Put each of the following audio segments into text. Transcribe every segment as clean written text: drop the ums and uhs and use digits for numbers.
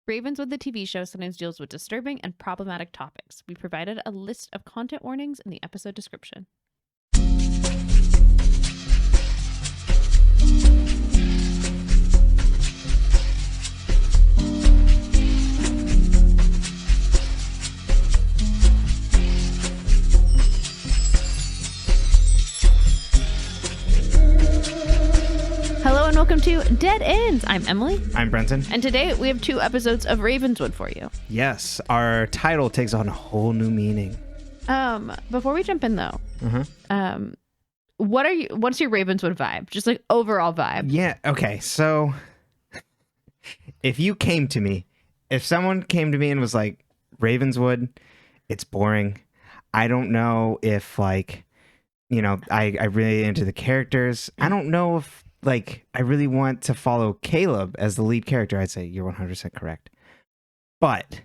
Ravenswood, the TV show, sometimes deals with disturbing and problematic topics. We provided a list of content warnings in the episode description. Hello and welcome to Dead Ends. I'm Emily. I'm Brenton. And today we have 2 episodes of Ravenswood for you. Yes, our title takes on a whole new meaning. Before we jump in though, what's your Ravenswood vibe? Just like overall vibe. Yeah, okay. So if someone came to me and was like, Ravenswood, it's boring. I don't know if I really into the characters. I don't know if I really want to follow Caleb as the lead character. I'd say you're 100% correct. But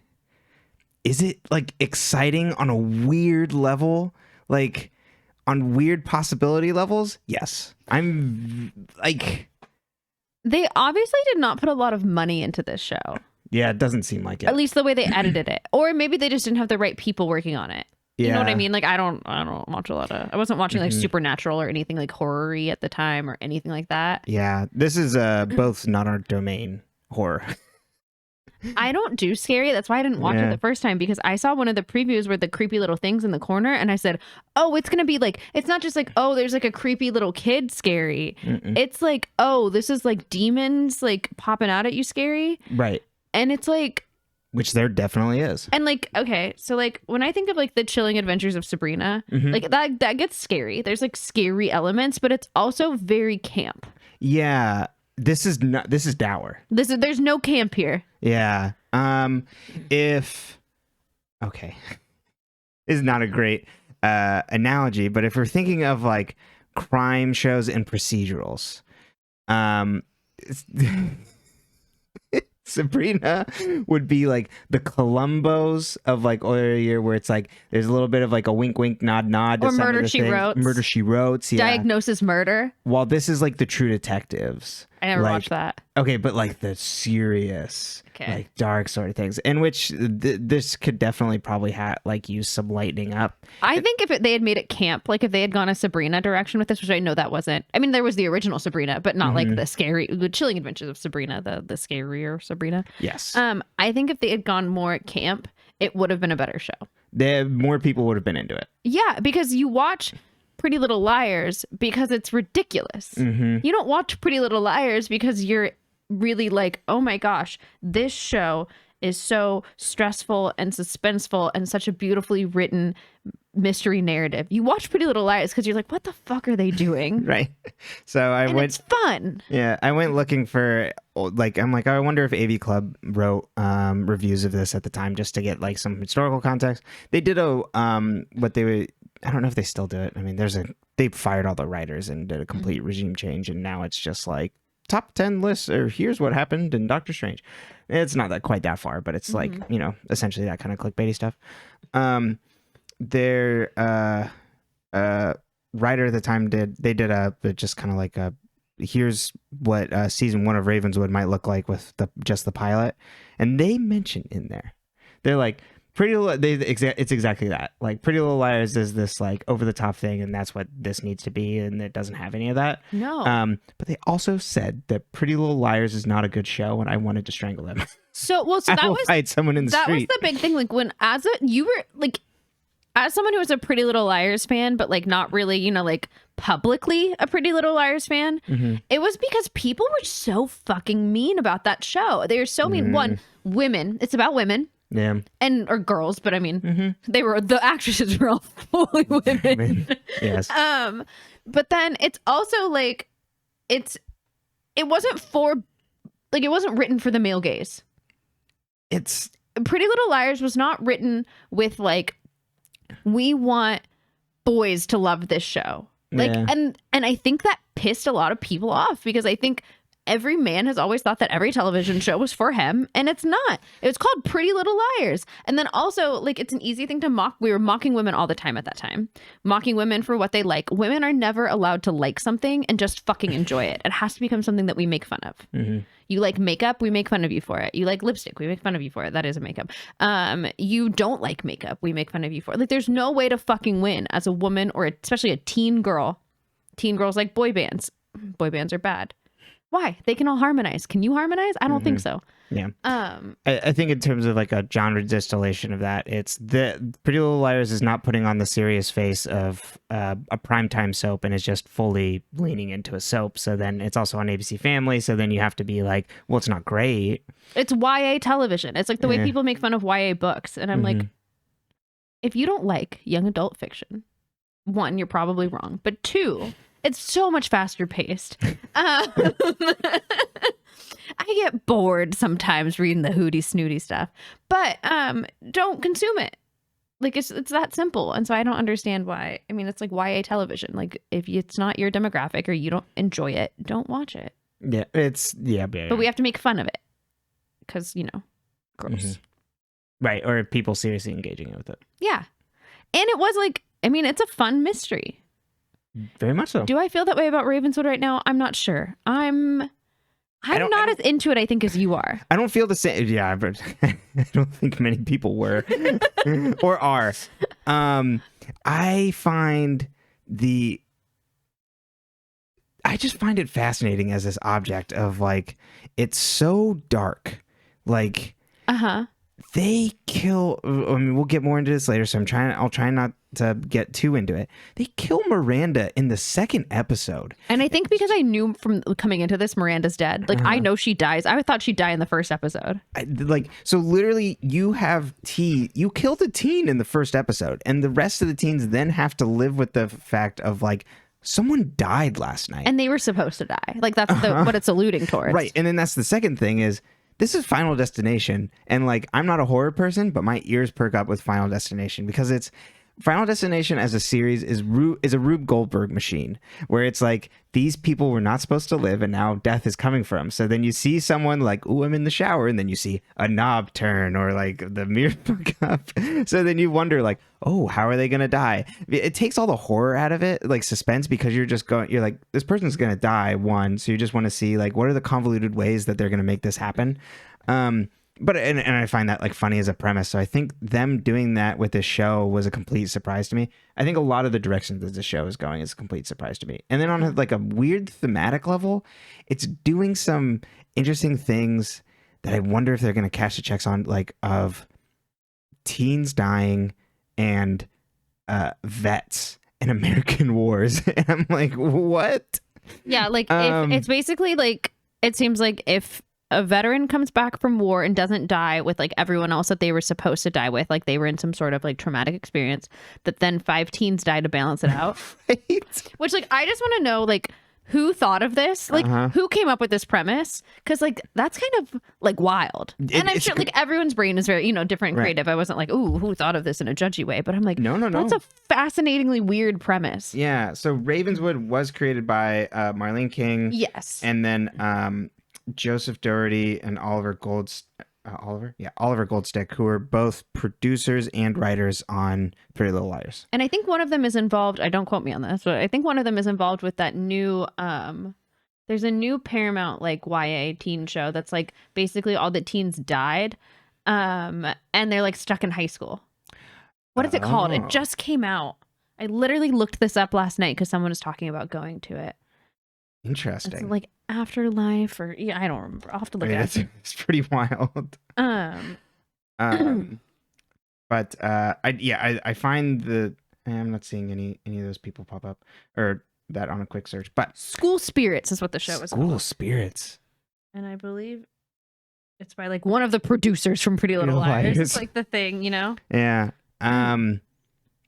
is it exciting on a weird level? On weird possibility levels? Yes. I'm They obviously did not put a lot of money into this show. Yeah, it doesn't seem like it. At least the way they edited it. Or maybe they just didn't have the right people working on it. You know what I mean? I don't watch a lot of... I wasn't watching Supernatural or anything horror-y at the time or anything like that. Yeah, this is both not our domain horror. I don't do scary. That's why I didn't watch it the first time, because I saw one of the previews where the creepy little things in the corner and I said, oh, it's going to be it's not just oh, there's a creepy little kid scary. Mm-mm. It's oh, this is demons popping out at you scary. Right. And it's which there definitely is. And okay, so when I think of the chilling adventures of Sabrina, that gets scary. There's scary elements, but it's also very camp. Yeah. This is dour. There's no camp here. Yeah. This is not a great analogy, but if we're thinking of crime shows and procedurals, Sabrina would be the Columbos of Earlier Year, where it's there's a little bit of a wink wink nod nod to or Murder She Wrote. Murder She Wrote. Yeah. Diagnosis Murder. While this is the True Detectives. I never watched that. Okay, but the serious, dark sort of things, in which this could definitely probably use some lightening up. I think if they had made it camp, if they had gone a Sabrina direction with this, which I know that wasn't. I mean, there was the original Sabrina, but not the Chilling Adventures of Sabrina, the scarier Sabrina. Yes. I think if they had gone more camp, it would have been a better show. More people would have been into it. Yeah, because you watch Pretty Little Liars because it's ridiculous. You don't watch Pretty Little Liars because you're really oh my gosh, this show is so stressful and suspenseful and such a beautifully written mystery narrative. You watch Pretty Little Liars because you're what the fuck are they doing? Right. So it's fun. Yeah, I went looking for I wonder if AV Club wrote reviews of this at the time just to get some historical context. They did I don't know if they still do it. I mean, they fired all the writers and did a complete regime change, and now it's just top 10 lists, or here's what happened in Doctor Strange. It's not quite that far, but it's essentially that kind of clickbaity stuff. Their writer at the time did just kind of a here's what season 1 of Ravenswood might look like with just the pilot, and they mention in there, they're it's exactly that. Pretty Little Liars is this over the top thing, and that's what this needs to be, and it doesn't have any of that. No. But they also said that Pretty Little Liars is not a good show, and I wanted to strangle them. So that was fight someone in the street. That was the big thing. As someone who was a Pretty Little Liars fan, but not really, publicly a Pretty Little Liars fan, it was because people were so fucking mean about that show. They were so mean. One, women. It's about women. Yeah. Or girls, but I mean, the actresses were all fully women. Yes. But then it's also it wasn't it wasn't written for the male gaze. It's Pretty Little Liars was not written with we want boys to love this show. And I think that pissed a lot of people off, because I think every man has always thought that every television show was for him, and it's not. It was called Pretty Little Liars. And then also, like, it's an easy thing to mock. We were mocking women all the time at that time, mocking women for what they like. Women are never allowed to like something and just fucking enjoy it. It has to become something that we make fun of. You like makeup, we make fun of you for it. You like lipstick, we make fun of you for it. That is a makeup. You don't like makeup, we make fun of you for it. Like, there's no way to fucking win as a woman, or especially a teen girl. Teen girls like boy bands. Boy bands are bad. Why? They can all harmonize. Can you harmonize? I don't think so. Yeah. I think in terms of like a genre distillation of that, it's the Pretty Little Liars is not putting on the serious face of a primetime soap and is just fully leaning into a soap. So then it's also on ABC Family. So then you have to be like, well, it's not great. It's YA television. It's like the way people make fun of YA books. And I'm like, if you don't like young adult fiction, one, you're probably wrong. But two, it's so much faster paced. I get bored sometimes reading the hooty snooty stuff, but don't consume it. Like, it's that simple. And so I don't understand why. I mean, it's like YA television. Like, if it's not your demographic or you don't enjoy it, don't watch it. Yeah, but we have to make fun of it because, you know, gross. Right, or people seriously engaging with it. Yeah. And it was like, I mean, it's a fun mystery. Very much so. Do I feel that way about Ravenswood right now? I'm not sure. I'm not as into it, I think, as you are. I don't feel the same. Yeah, but I don't think many people were or are. I just find it fascinating as this object of like, it's so dark. Like, they kill. I mean, we'll get more into this later, so I'll try not to get too into it. They kill Miranda in the second episode, and I think because I knew from coming into this, Miranda's dead. Like, I know she dies. I thought she'd die in the first episode. So literally, you killed a teen in the first episode, and the rest of the teens then have to live with the fact of like, someone died last night, and they were supposed to die. Like, that's what it's alluding towards, right? And then that's the second thing is, this is Final Destination, and like, I'm not a horror person, but my ears perk up with Final Destination because it's Final Destination as a series is a Rube Goldberg machine, where it's like, these people were not supposed to live and now death is coming for them. So then you see someone like, ooh, I'm in the shower, and then you see a knob turn or like the mirror fuck up. So then you wonder like, oh, how are they going to die? It takes all the horror out of it, like suspense, because you're like, this person's going to die, one. So you just want to see like, what are the convoluted ways that they're going to make this happen? But I find that like funny as a premise. So I think them doing that with this show was a complete surprise to me. I think a lot of the direction that the show is going is a complete surprise to me. And then on like a weird thematic level, it's doing some interesting things that I wonder if they're going to cash the checks on, like of teens dying and vets and American wars. And I'm like, what? Yeah, like if it's basically like, it seems like if a veteran comes back from war and doesn't die with like everyone else that they were supposed to die with, like they were in some sort of like traumatic experience, that then 5 teens die to balance it out. Right? Which, like, I just want to know, like, who thought of this? Like, who came up with this premise? Because, like, that's kind of like wild. And I'm sure like everyone's brain is very, you know, different and creative. I wasn't like, ooh, who thought of this in a judgy way? But I'm like, no. That's a fascinatingly weird premise. Yeah. So Ravenswood was created by Marlene King. Yes. And then Joseph Doherty and Oliver Goldstick, who are both producers and writers on Pretty Little Liars. And I think one of them is involved, I don't quote me on this, but I think one of them is involved with that new there's a new Paramount like YA teen show that's like basically all the teens died and they're like stuck in high school. What is it called? It just came out. I literally looked this up last night because someone was talking about going to it. Interesting. It's like Afterlife, or I don't remember. I'll have to look at it. It's pretty wild. But I find I'm not seeing any of those people pop up or that on a quick search. But School Spirits is what the show is called. School Spirits. And I believe it's by like one of the producers from Pretty Little Liars. It's like the thing, you know? Yeah.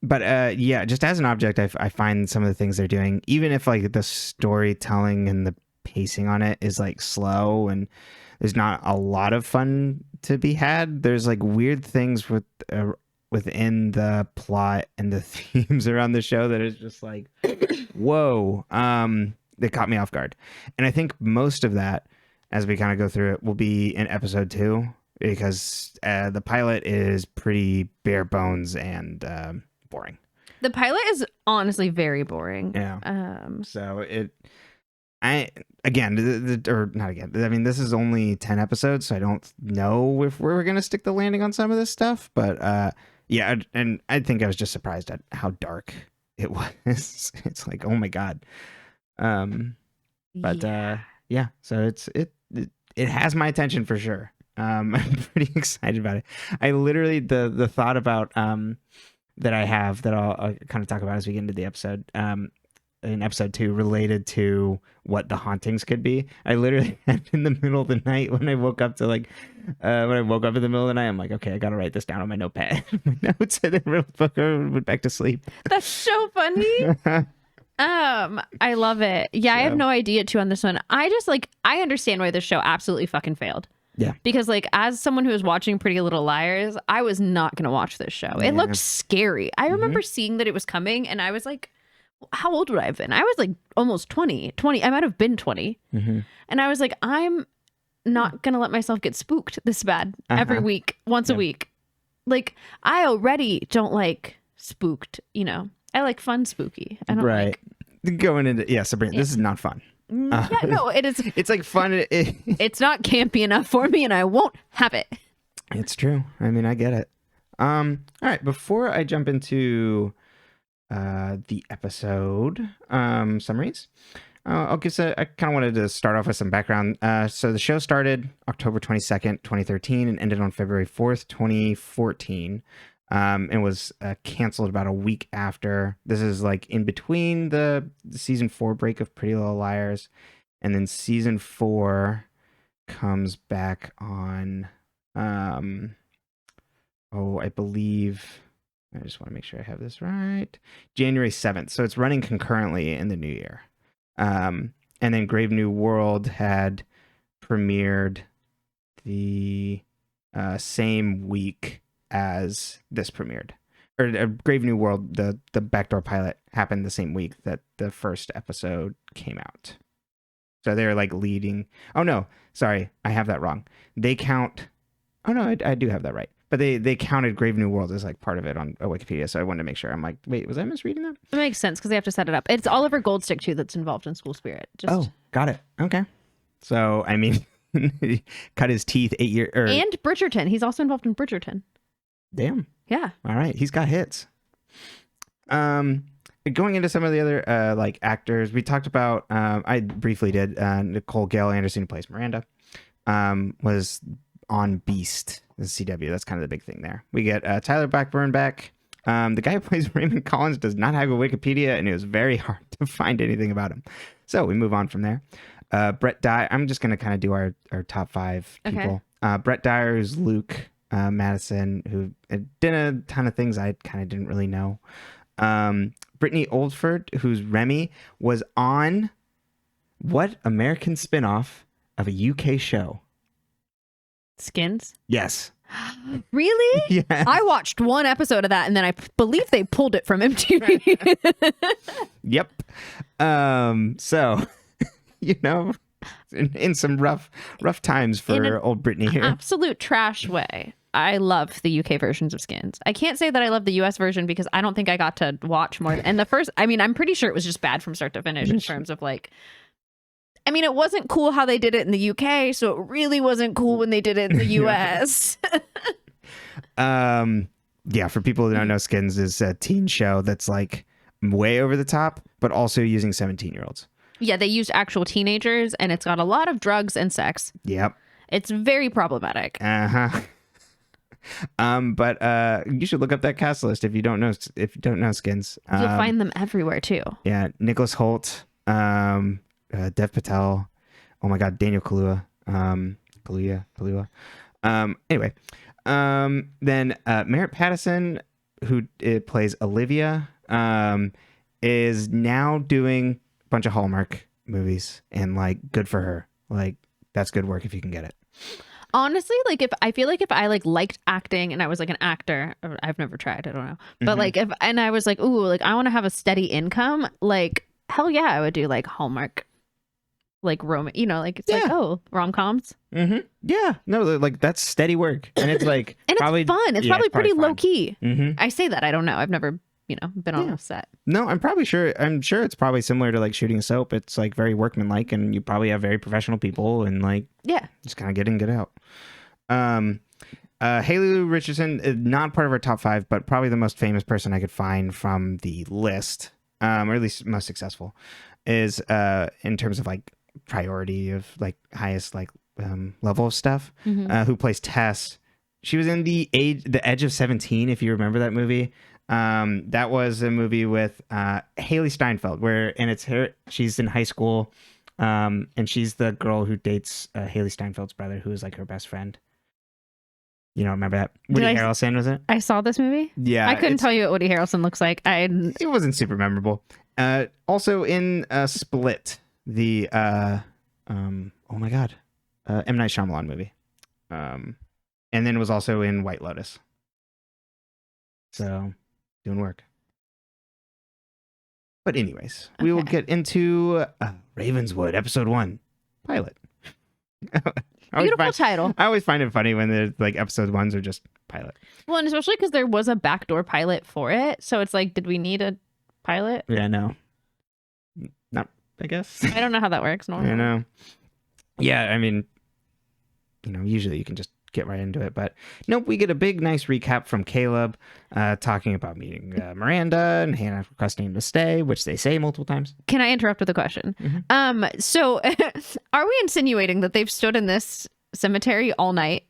But just as an object, I find some of the things they're doing, even if like the storytelling and the pacing on it is like slow and there's not a lot of fun to be had, there's like weird things within the plot and the themes around the show that is just like, whoa. it caught me off guard. And I think most of that, as we kind of go through it, will be in episode 2, because the pilot is pretty bare bones and boring. The pilot is honestly very boring. Yeah. So not again. I mean, this is only 10 episodes, so I don't know if we're going to stick the landing on some of this stuff. But yeah, and I think I was just surprised at how dark it was. It's like, oh my God. Yeah, so it has my attention for sure. I'm pretty excited about it. I literally, the thought about that I have that I'll kind of talk about as we get into the episode, in episode 2, related to what the hauntings could be. I literally had in the middle of the night when I woke up in the middle of the night, I'm like, okay, I gotta write this down on my notepad, my notes, and then wrote the book and went back to sleep. That's so funny. I love it. Yeah, I have no idea too on this one. I understand why this show absolutely fucking failed. Yeah. Because as someone who was watching Pretty Little Liars, I was not going to watch this show. It looked scary. I remember seeing that it was coming and I was like, how old would I have been? I was like almost 20. I might have been 20. And I was like, I'm not going to let myself get spooked this bad every week, once a week. Like, I already don't like spooked, I like fun spooky. I don't like... Going into, Sabrina, this is not fun. No, it is. It's like fun. It's not campy enough for me, and I won't have it. It's true. I mean, I get it. All right. Before I jump into the episode summaries, I kind of wanted to start off with some background. So the show started October 22nd, 2013, and ended on February 4th, 2014. And was canceled about a week after. This is like in between the season 4 break of Pretty Little Liars, and then season 4 comes back on. I believe. I just want to make sure I have this right. January 7th. So it's running concurrently in the new year. And then Grave New World had premiered the same week as this premiered, or Grave New World, the backdoor pilot happened the same week that the first episode came out. So they're like leading. Oh no, sorry, I have that wrong. They count. Oh no, I do have that right. But they counted Grave New World as like part of it on Wikipedia. So I wanted to make sure. I'm like, wait, was I misreading that? It makes sense because they have to set it up. It's Oliver Goldstick too that's involved in School Spirit. Got it. Okay. So I mean, cut his teeth 8 years. And Bridgerton. He's also involved in Bridgerton. Damn. Yeah. All right. He's got hits. Going into some of the other like actors, we talked about. I briefly did. Nicole Gail Anderson, who plays Miranda, was on Beast, the CW. That's kind of the big thing there. We get Tyler Blackburn back. The guy who plays Raymond Collins does not have a Wikipedia, and it was very hard to find anything about him. So we move on from there. Brett Dyer. I'm just going to kind of do our top 5 people. Okay. Brett Dyer is Luke. Madison, who did a ton of things I kind of didn't really know. Brittany Oldford, who's Remy, was on what American spinoff of a UK show? Skins? Yes. Really? Yeah. I watched one episode of that, and then I believe they pulled it from MTV. Yep. So, in some rough times for old Brittany here. Absolute trash way. I love the UK versions of Skins. I can't say that I love the US version because I don't think I got to watch more. And I'm pretty sure it was just bad from start to finish in terms of like, it wasn't cool how they did it in the UK, so it really wasn't cool when they did it in the US. Yeah, for people who don't know, Skins is a teen show that's like way over the top, but also using 17-year-olds. Yeah, they used actual teenagers, and it's got a lot of drugs and sex. Yep. It's very problematic. Uh-huh. But you should look up that cast list if you don't know Skins. You'll find them everywhere too. Yeah, Nicholas Hoult, Dev Patel. Oh my God, Daniel Kaluuya. Kaluuya. Anyway, then Merritt Patterson, who plays Olivia, is now doing a bunch of Hallmark movies, and like, good for her. Like, that's good work if you can get it. Honestly, like if I liked acting and I was like an actor, or I've never tried, I don't know. But I was like, ooh, like I want to have a steady income, like hell yeah, I would do like Hallmark like like it's like, oh, rom-coms. Yeah, no, like that's steady work, and it's like and probably, it's fun. It's probably pretty low key. I say that, I don't know, I've never been on a set. No, I'm sure it's probably similar to like shooting a soap. It's like very workmanlike, and you probably have very professional people, and like just kind of get in, get out. Haley Lou Richardson, not part of our top 5, but probably the most famous person I could find from the list, or at least most successful, is in terms of like priority of like highest like level of stuff. Who plays Tess? She was in the Edge of 17, if you remember that movie. That was a movie with Haley Steinfeld, she's in high school, and she's the girl who dates Haley Steinfeld's brother, who is like her best friend. You don't remember that? Woody Harrelson was it? I saw this movie. Yeah, I couldn't tell you what Woody Harrelson looks like. It wasn't super memorable. Also in Split, the oh my god, M. Night Shyamalan movie, and then was also in White Lotus. So doing work. But anyways, we will get into Ravenswood, episode 1, pilot. Beautiful title. I always find it funny when the like episode 1s are just pilot. Well, and especially because there was a backdoor pilot for it, so it's like, did we need a pilot? Yeah, no, not. I guess I don't know how that works normally. I know. Yeah, I mean, usually you can just get right into it, but nope. We get a big, nice recap from Caleb, talking about meeting Miranda and Hannah requesting him to stay, which they say multiple times. Can I interrupt with a question? So are we insinuating that they've stood in this cemetery all night?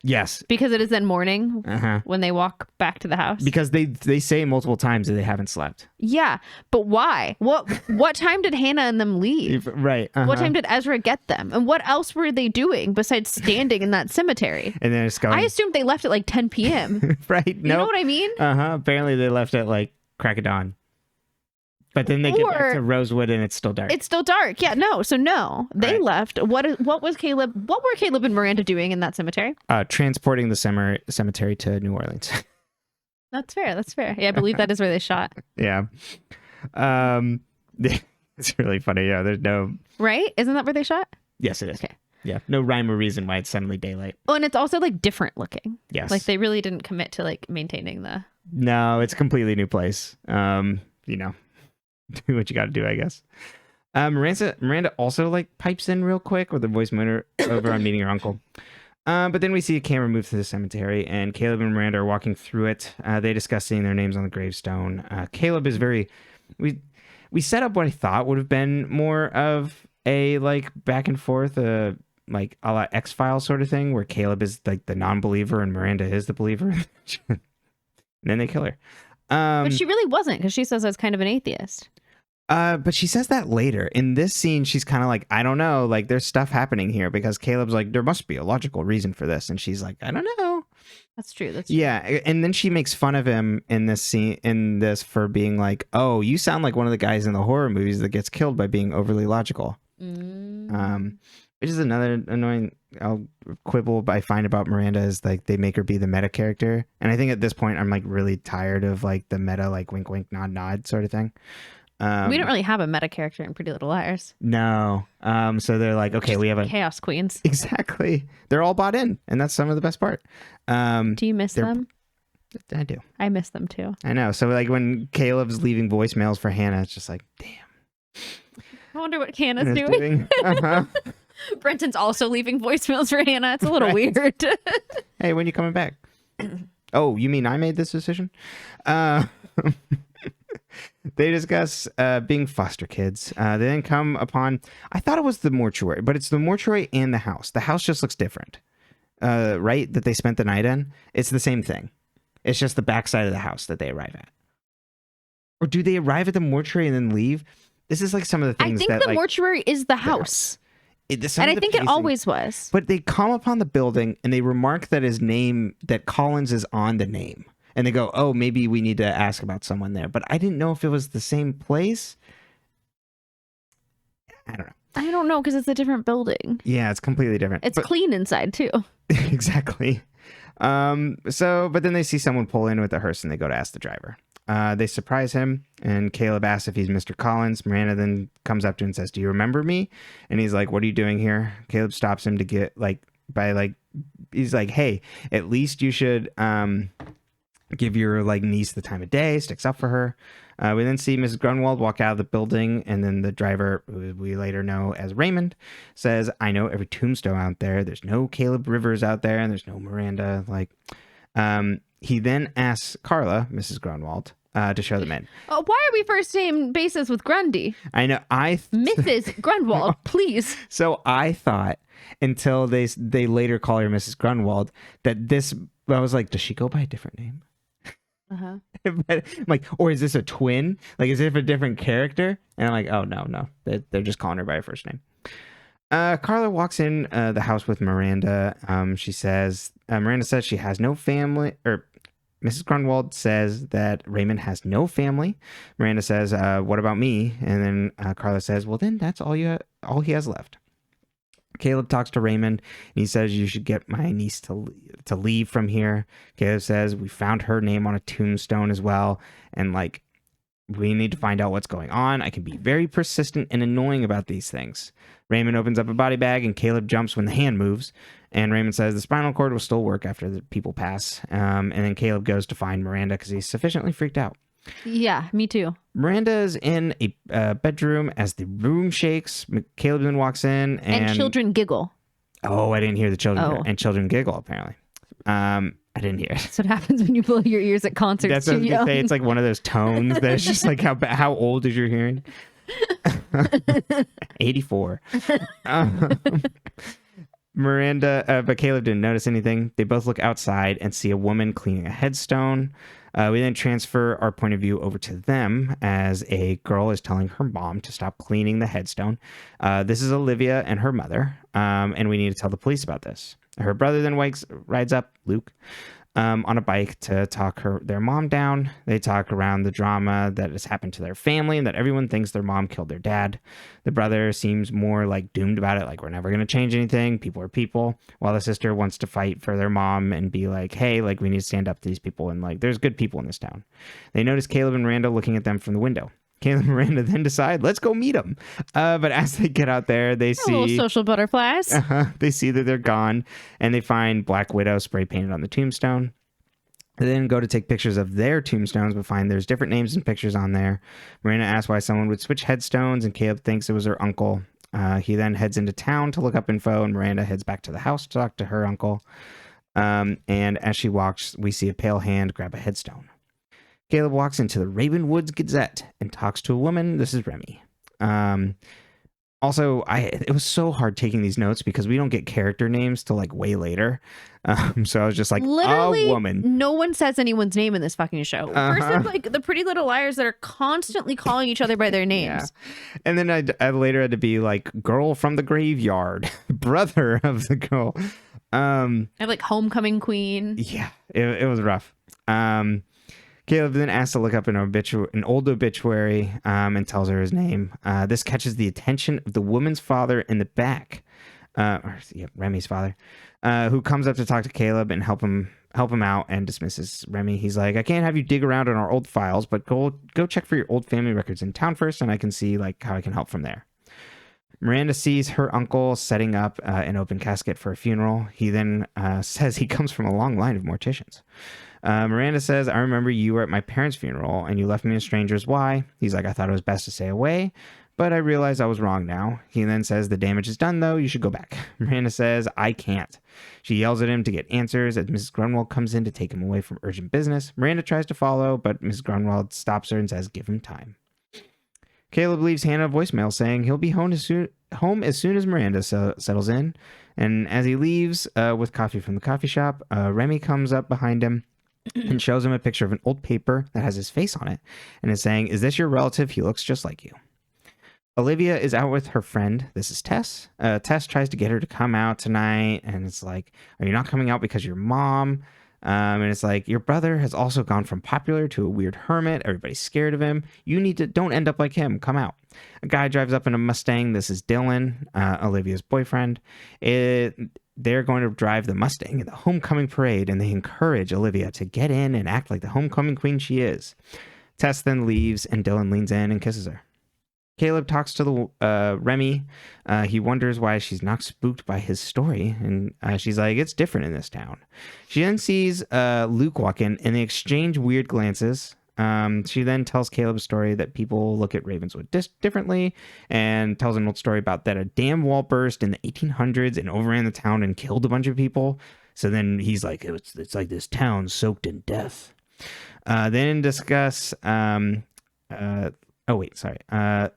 Yes, because it is then morning when they walk back to the house. Because they say multiple times that they haven't slept. Yeah, but why? What time did Hannah and them leave? Right. What time did Ezra get them? And what else were they doing besides standing in that cemetery? And then it's going. I assumed they left at like 10 p.m. Right. You know what I mean? Apparently they left at like crack of dawn. But then they get back to Rosewood and it's still dark. It's still dark. Yeah, no. So no, they left. What were Caleb and Miranda doing in that cemetery? Transporting the cemetery to New Orleans. That's fair. That's fair. Yeah, I believe that is where they shot. Yeah. It's really funny. Yeah, there's no... Right? Isn't that where they shot? Yes, it is. Okay. Yeah, no rhyme or reason why it's suddenly daylight. Oh, and it's also like different looking. Yes. Like they really didn't commit to like maintaining the... No, it's a completely new place. Do what you got to do, I guess. Miranda also like pipes in real quick with a voice motor over on meeting her uncle. But then we see a camera move to the cemetery, and Caleb and Miranda are walking through it. They discuss seeing their names on the gravestone. Caleb is very... We set up what I thought would have been more of a like back and forth, like a la X-Files sort of thing, where Caleb is like the non-believer and Miranda is the believer. And then they kill her. But she really wasn't, because she says I was kind of an atheist. But she says that later. In this scene, she's kind of like, I don't know, like there's stuff happening here, because Caleb's like, there must be a logical reason for this. And she's like, I don't know. That's true. That's true. Yeah. And then she makes fun of him in this scene, for being like, oh, you sound like one of the guys in the horror movies that gets killed by being overly logical. Which is another annoying quibble I find about Miranda, is like they make her be the meta character. And I think at this point I'm like really tired of like the meta, like wink, wink, nod, nod sort of thing. We don't really have a meta character in Pretty Little Liars. No. So they're like, okay, we have a Chaos Queens. Exactly. They're all bought in, and that's some of the best part. Do you miss them? I do. I miss them too. I know. So like when Caleb's leaving voicemails for Hannah, it's just like, damn. I wonder what Hannah's doing. Brenton's also leaving voicemails for Hannah. It's a little weird. Hey, when are you coming back? Oh, you mean I made this decision? They discuss being foster kids. They then come upon, I thought it was the mortuary, but it's the mortuary and the house. The house just looks different, right? That they spent the night in. It's the same thing. It's just the backside of the house that they arrive at. Or do they arrive at the mortuary and then leave? This is like some of the things I think the mortuary is the house. And I think it always was. But they come upon the building and they remark that that Collins is on the name. And they go, oh, maybe we need to ask about someone there. But I didn't know if it was the same place. I don't know. I don't know, because it's a different building. Yeah, it's completely different. It's clean inside, too. Exactly. But then they see someone pull in with a hearse and they go to ask the driver. They surprise him, and Caleb asks if he's Mr. Collins. Miranda then comes up to him and says, "Do you remember me?" And he's like, "What are you doing here?" Caleb stops him to get he's like, "Hey, at least you should give your niece the time of day." Sticks up for her. We then see Mrs. Grunwald walk out of the building, and then the driver, who we later know as Raymond, says, "I know every tombstone out there. There's no Caleb Rivers out there, and there's no Miranda." He then asks Carla, Mrs. Grunwald, to show them in. Why are we first name basis with Grundy? I know. Mrs. Grunwald, please. So I thought until they later call her Mrs. Grunwald that this. I was like, does she go by a different name? Uh-huh. But I'm like, or is this a twin? Is it a different character? And I'm like, oh no, they're just calling her by her first name. Carla walks in the house with Miranda. Miranda says she has no family, or Mrs. Grunwald says that Raymond has no family. Miranda says, "What about me?" And then Carla says, "Well, then that's all he has left." Caleb talks to Raymond, and he says, "You should get my niece to leave from here." Caleb says, "We found her name on a tombstone as well, and we need to find out what's going on. I can be very persistent and annoying about these things." Raymond opens up a body bag, and Caleb jumps when the hand moves. And Raymond says the spinal cord will still work after the people pass. And then Caleb goes to find Miranda because he's sufficiently freaked out. Yeah, me too. Miranda is in a bedroom as the room shakes. Caleb then walks in and children giggle. Oh, I didn't hear the children. And children giggle, apparently. I didn't hear it. That's what happens when you blow your ears at concerts. That's what I was going to say. It's like one of those tones that's just how old is your hearing? 84. Miranda, but Caleb didn't notice anything. They both look outside and see a woman cleaning a headstone. We then transfer our point of view over to them as a girl is telling her mom to stop cleaning the headstone. This is Olivia and her mother, and we need to tell the police about this. Her brother then rides up, Luke, on a bike to talk their mom down. They talk around the drama that has happened to their family and that everyone thinks their mom killed their dad. The brother seems more doomed about it, we're never going to change anything. People are people. While the sister wants to fight for their mom and be like, hey, we need to stand up to these people. And there's good people in this town. They notice Caleb and Miranda looking at them from the window. Caleb and Miranda then decide, let's go meet them. But as they get out there, they see little social butterflies. They see that they're gone, and they find Black Widow spray painted on the tombstone. They then go to take pictures of their tombstones, but find there's different names and pictures on there. Miranda asks why someone would switch headstones, and Caleb thinks it was her uncle. He then heads into town to look up info, and Miranda heads back to the house to talk to her uncle. And as she walks, we see a pale hand grab a headstone. Caleb walks into the Ravenwoods Gazette and talks to a woman. This is Remy. Also, it was so hard taking these notes because we don't get character names till way later. So I was just literally, a woman. No one says anyone's name in this fucking show. Versus the Pretty Little Liars that are constantly calling each other by their names. Yeah. And then I later had to be girl from the graveyard, brother of the girl. I have homecoming queen. Yeah, it was rough. Caleb then asks to look up an old obituary and tells her his name. This catches the attention of the woman's father in the back, Remy's father, who comes up to talk to Caleb and help him out and dismisses Remy. He's like, I can't have you dig around in our old files, but go check for your old family records in town first, and I can see how I can help from there. Miranda sees her uncle setting up an open casket for a funeral. He then says he comes from a long line of morticians. Miranda says, I remember you were at my parents' funeral and you left me a stranger's. Why? He's like, I thought it was best to stay away, but I realized I was wrong now. He then says, the damage is done though. You should go back. Miranda says, I can't. She yells at him to get answers as Mrs. Grunwald comes in to take him away from urgent business. Miranda tries to follow, but Mrs. Grunwald stops her and says, give him time. Caleb leaves Hannah a voicemail saying he'll be home as soon as Miranda settles in. And as he leaves with coffee from the coffee shop, Remy comes up behind him and shows him a picture of an old paper that has his face on it and is saying, is this your relative? He looks just like you. Olivia is out with her friend. This is Tess. Tess tries to get her to come out tonight, and it's like, are you not coming out because your mom? And it's like, your brother has also gone from popular to a weird hermit. Everybody's scared of him. Don't end up like him. Come out. A guy drives up in a Mustang. This is Dylan, Olivia's boyfriend. They're going to drive the Mustang in the homecoming parade, and they encourage Olivia to get in and act like the homecoming queen she is. Tess then leaves, and Dylan leans in and kisses her. Caleb talks to the Remy. He wonders why she's not spooked by his story, and she's like, it's different in this town. She then sees Luke walk in, and they exchange weird glances. She then tells Caleb a story that people look at Ravenswood differently, and tells an old story about that a dam wall burst in the 1800s and overran the town and killed a bunch of people. So then he's like, it's like this town soaked in death. Then discuss... a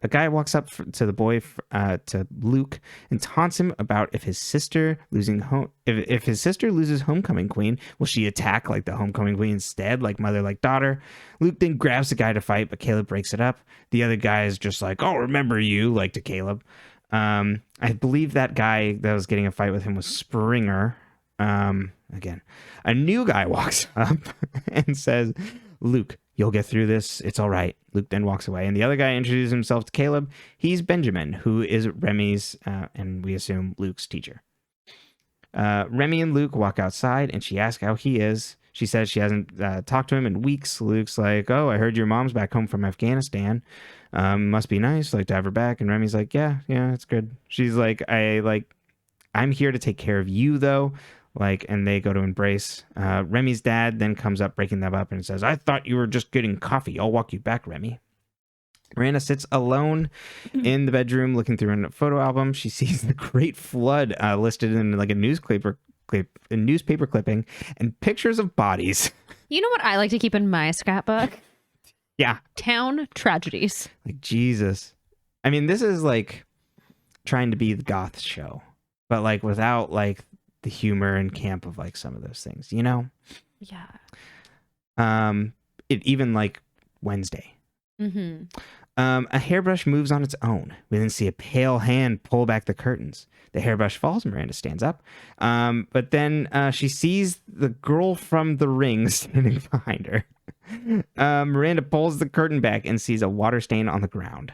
guy walks up to the boy, to Luke, and taunts him about if his sister if his sister loses homecoming queen, will she attack like the homecoming queen instead, like mother like daughter? Luke then grabs the guy to fight, but Caleb breaks it up. The other guy is just like, "I'll remember you," like to Caleb. I believe that guy that was getting a fight with him was Springer. Again, a new guy walks up and says, "Luke, you'll get through this. It's all right." Luke then walks away, and the other guy introduces himself to Caleb. He's Benjamin, who is Remy's, and we assume Luke's teacher. Remy and Luke walk outside, and she asks how he is. She says she hasn't talked to him in weeks. Luke's like, "Oh, I heard your mom's back home from Afghanistan. Must be nice, like to have her back." And Remy's like, yeah, it's good. She's like, I'm here to take care of you, though. And they go to embrace. Remy's dad then comes up, breaking them up, and says, "I thought you were just getting coffee. I'll walk you back, Remy." Miranda sits alone in the bedroom looking through a photo album. She sees the Great Flood listed in like a newspaper clipping and pictures of bodies. You know what I like to keep in my scrapbook? Yeah. Town tragedies. Like, Jesus. I mean, this is like trying to be the goth show, but like without like the humor and camp of like some of those things, you know? Yeah. It even like Wednesday. Mm-hmm. A hairbrush moves on its own. We then see a pale hand pull back the curtains. The hairbrush falls. Miranda stands up. But then she sees the girl from The Ring standing behind her. Miranda pulls the curtain back and sees a water stain on the ground.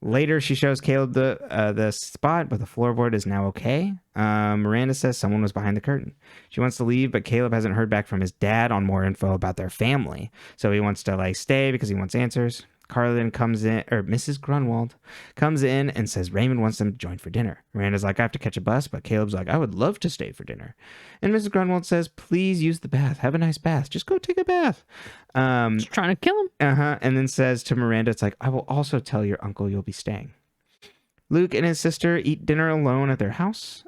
Later, she shows Caleb the spot, but the floorboard is now okay. Miranda says someone was behind the curtain. She wants to leave, but Caleb hasn't heard back from his dad on more info about their family. So he wants to like stay because he wants answers. Carla then comes in, or Mrs. Grunwald comes in and says Raymond wants them to join for dinner. Miranda's like, I have to catch a bus, but Caleb's like, I would love to stay for dinner. And Mrs. Grunwald says, please use the bath. Have a nice bath. Just go take a bath. Just trying to kill him. And then says to Miranda, it's like, I will also tell your uncle you'll be staying. Luke and his sister eat dinner alone at their house.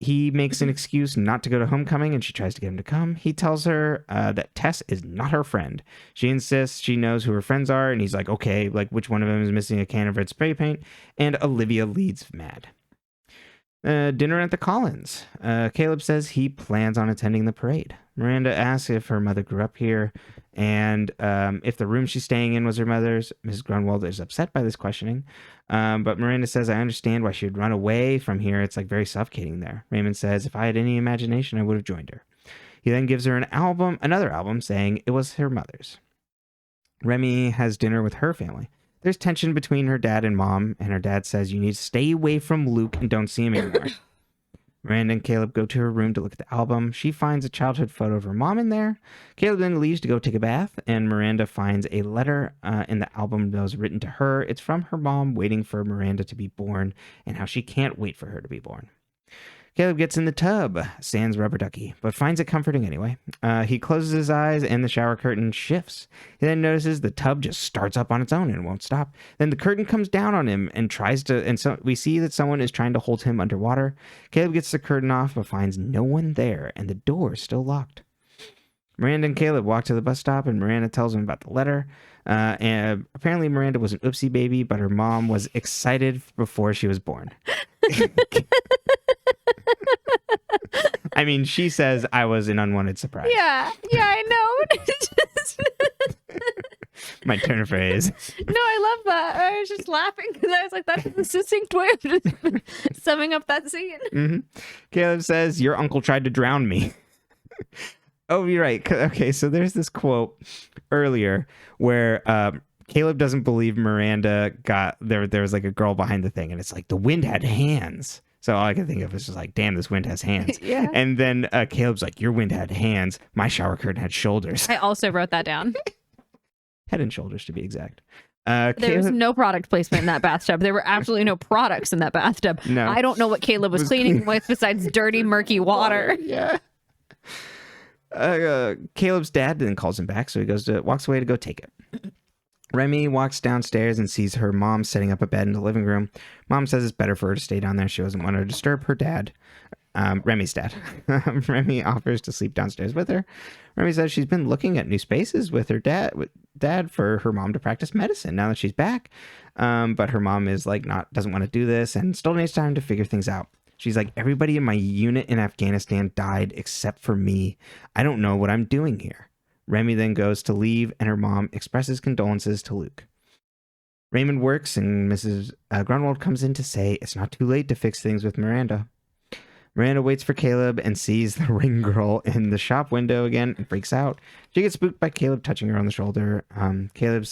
He makes an excuse not to go to homecoming, and she tries to get him to come. He tells her that Tess is not her friend. She insists she knows who her friends are, and he's like, okay, like which one of them is missing a can of red spray paint? And Olivia leads mad. Dinner at the Collins. Caleb says he plans on attending the parade. Miranda asks if her mother grew up here, and if the room she's staying in was her mother's. Mrs. Grunwald is upset by this questioning, but Miranda says, I understand why she would run away from here. It's like very suffocating there. Raymond says, if I had any imagination, I would have joined her. He then gives her another album, saying it was her mother's. Remy has dinner with her family. There's tension between her dad and mom, and her dad says, you need to stay away from Luke and don't see him anymore. Miranda and Caleb go to her room to look at the album. She finds a childhood photo of her mom in there. Caleb then leaves to go take a bath, and Miranda finds a letter in the album that was written to her. It's from her mom waiting for Miranda to be born, and how she can't wait for her to be born. Caleb gets in the tub, sans rubber ducky, but finds it comforting anyway. He closes his eyes and the shower curtain shifts. He then notices the tub just starts up on its own and won't stop. Then the curtain comes down on him and so we see that someone is trying to hold him underwater. Caleb gets the curtain off but finds no one there, and the door is still locked. Miranda and Caleb walk to the bus stop, and Miranda tells him about the letter. And apparently Miranda was an oopsie baby, but her mom was excited before she was born. I mean, she says I was an unwanted surprise. Yeah, I know. My turn of phrase. No, I love that. I was just laughing because I was like, that's the succinct way of just summing up that scene. Mm-hmm. Caleb says, your uncle tried to drown me. Oh, you're right. Okay, so there's this quote earlier where Caleb doesn't believe Miranda got there was like a girl behind the thing, and it's like the wind had hands. So all I can think of is just like, damn, this wind has hands. Yeah. And then Caleb's like, your wind had hands. My shower curtain had shoulders. I also wrote that down. Head and Shoulders, to be exact. There was no product placement in that bathtub. There were absolutely no products in that bathtub. No. I don't know what Caleb was cleaning with besides dirty, murky water. Yeah. Caleb's dad then calls him back, so he walks away to go take it. Remy walks downstairs and sees her mom setting up a bed in the living room. Mom says it's better for her to stay down there. She doesn't want to disturb her dad. Remy's dad. Remy offers to sleep downstairs with her. Remy says she's been looking at new spaces with her dad for her mom to practice medicine now that she's back. But her mom is like doesn't want to do this and still needs time to figure things out. She's like, everybody in my unit in Afghanistan died except for me. I don't know what I'm doing here. Remy then goes to leave and her mom expresses condolences to Luke. Raymond works and Mrs. Grunwald comes in to say it's not too late to fix things with Miranda. Miranda waits for Caleb and sees the ring girl in the shop window again and freaks out. She gets spooked by Caleb touching her on the shoulder. Caleb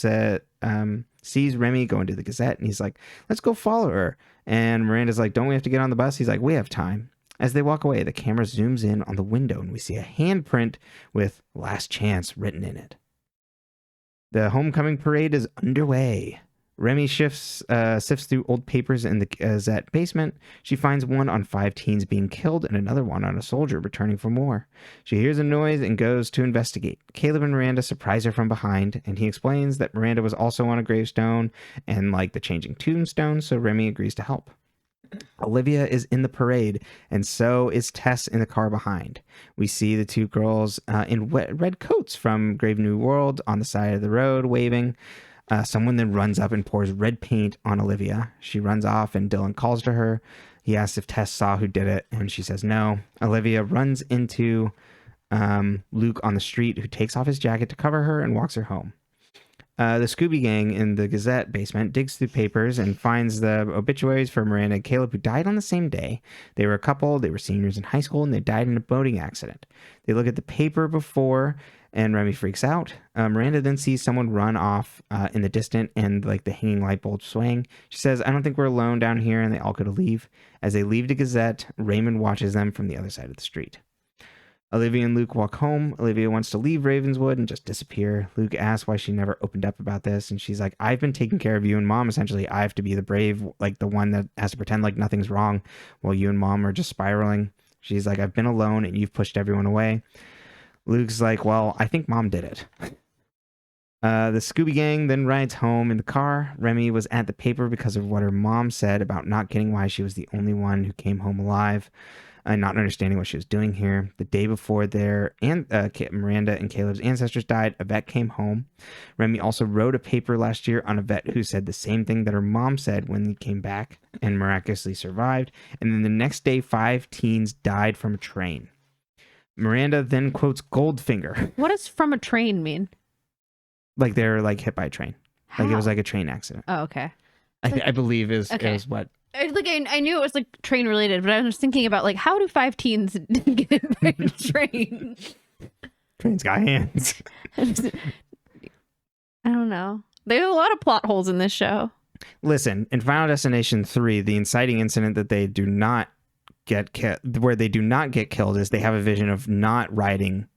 sees Remy go into the Gazette and he's like, let's go follow her. And Miranda's like, don't we have to get on the bus? He's like, we have time. As they walk away, the camera zooms in on the window and we see a handprint with Last Chance written in it. The homecoming parade is underway. Remy sifts through old papers in the Gazette basement. She finds one on 5 teens being killed and another one on a soldier returning from war. She hears a noise and goes to investigate. Caleb and Miranda surprise her from behind, and he explains that Miranda was also on a gravestone and like the changing tombstone, so Remy agrees to help. Olivia is in the parade, and so is Tess in the car behind. We see the 2 girls in red coats from Grave New World on the side of the road waving. Someone then runs up and pours red paint on Olivia. She runs off and Dylan calls to her. He asks if Tess saw who did it, and she says no. Olivia runs into Luke on the street, who takes off his jacket to cover her and walks her home. The Scooby Gang in the Gazette basement digs through papers and finds the obituaries for Miranda and Caleb, who died on the same day. They were a couple, they were seniors in high school, and they died in a boating accident. They look at the paper before, and Remy freaks out. Miranda then sees someone run off in the distance and like the hanging light bulb swaying. She says, I don't think we're alone down here, and they all go to leave. As they leave the Gazette, Raymond watches them from the other side of the street. Olivia and Luke walk home. Olivia wants to leave Ravenswood and just disappear. Luke asks why she never opened up about this, and she's like, I've been taking care of you and Mom. Essentially, I have to be the brave, like the one that has to pretend like nothing's wrong while you and Mom are just spiraling. She's like, I've been alone and you've pushed everyone away. Luke's like, well, I think Mom did it. The Scooby Gang then rides home in the car. Remy was at the paper because of what her mom said about not getting why she was the only one who came home alive. And not understanding what she was doing here. The day before Miranda and Caleb's ancestors died, a vet came home. Remy also wrote a paper last year on a vet who said the same thing that her mom said when he came back and miraculously survived. And then the next day, 5 teens died from a train. Miranda then quotes Goldfinger. What does from a train mean? Like they're like hit by a train. How? Like it was like a train accident. Oh, okay. I believe is what. I knew it was like train related, but I was thinking about like how do 5 teens get hit by a train? Train's got hands. I don't know. There's a lot of plot holes in this show. Listen, in Final Destination 3, the inciting incident that they do not get where they do not get killed is they have a vision of not riding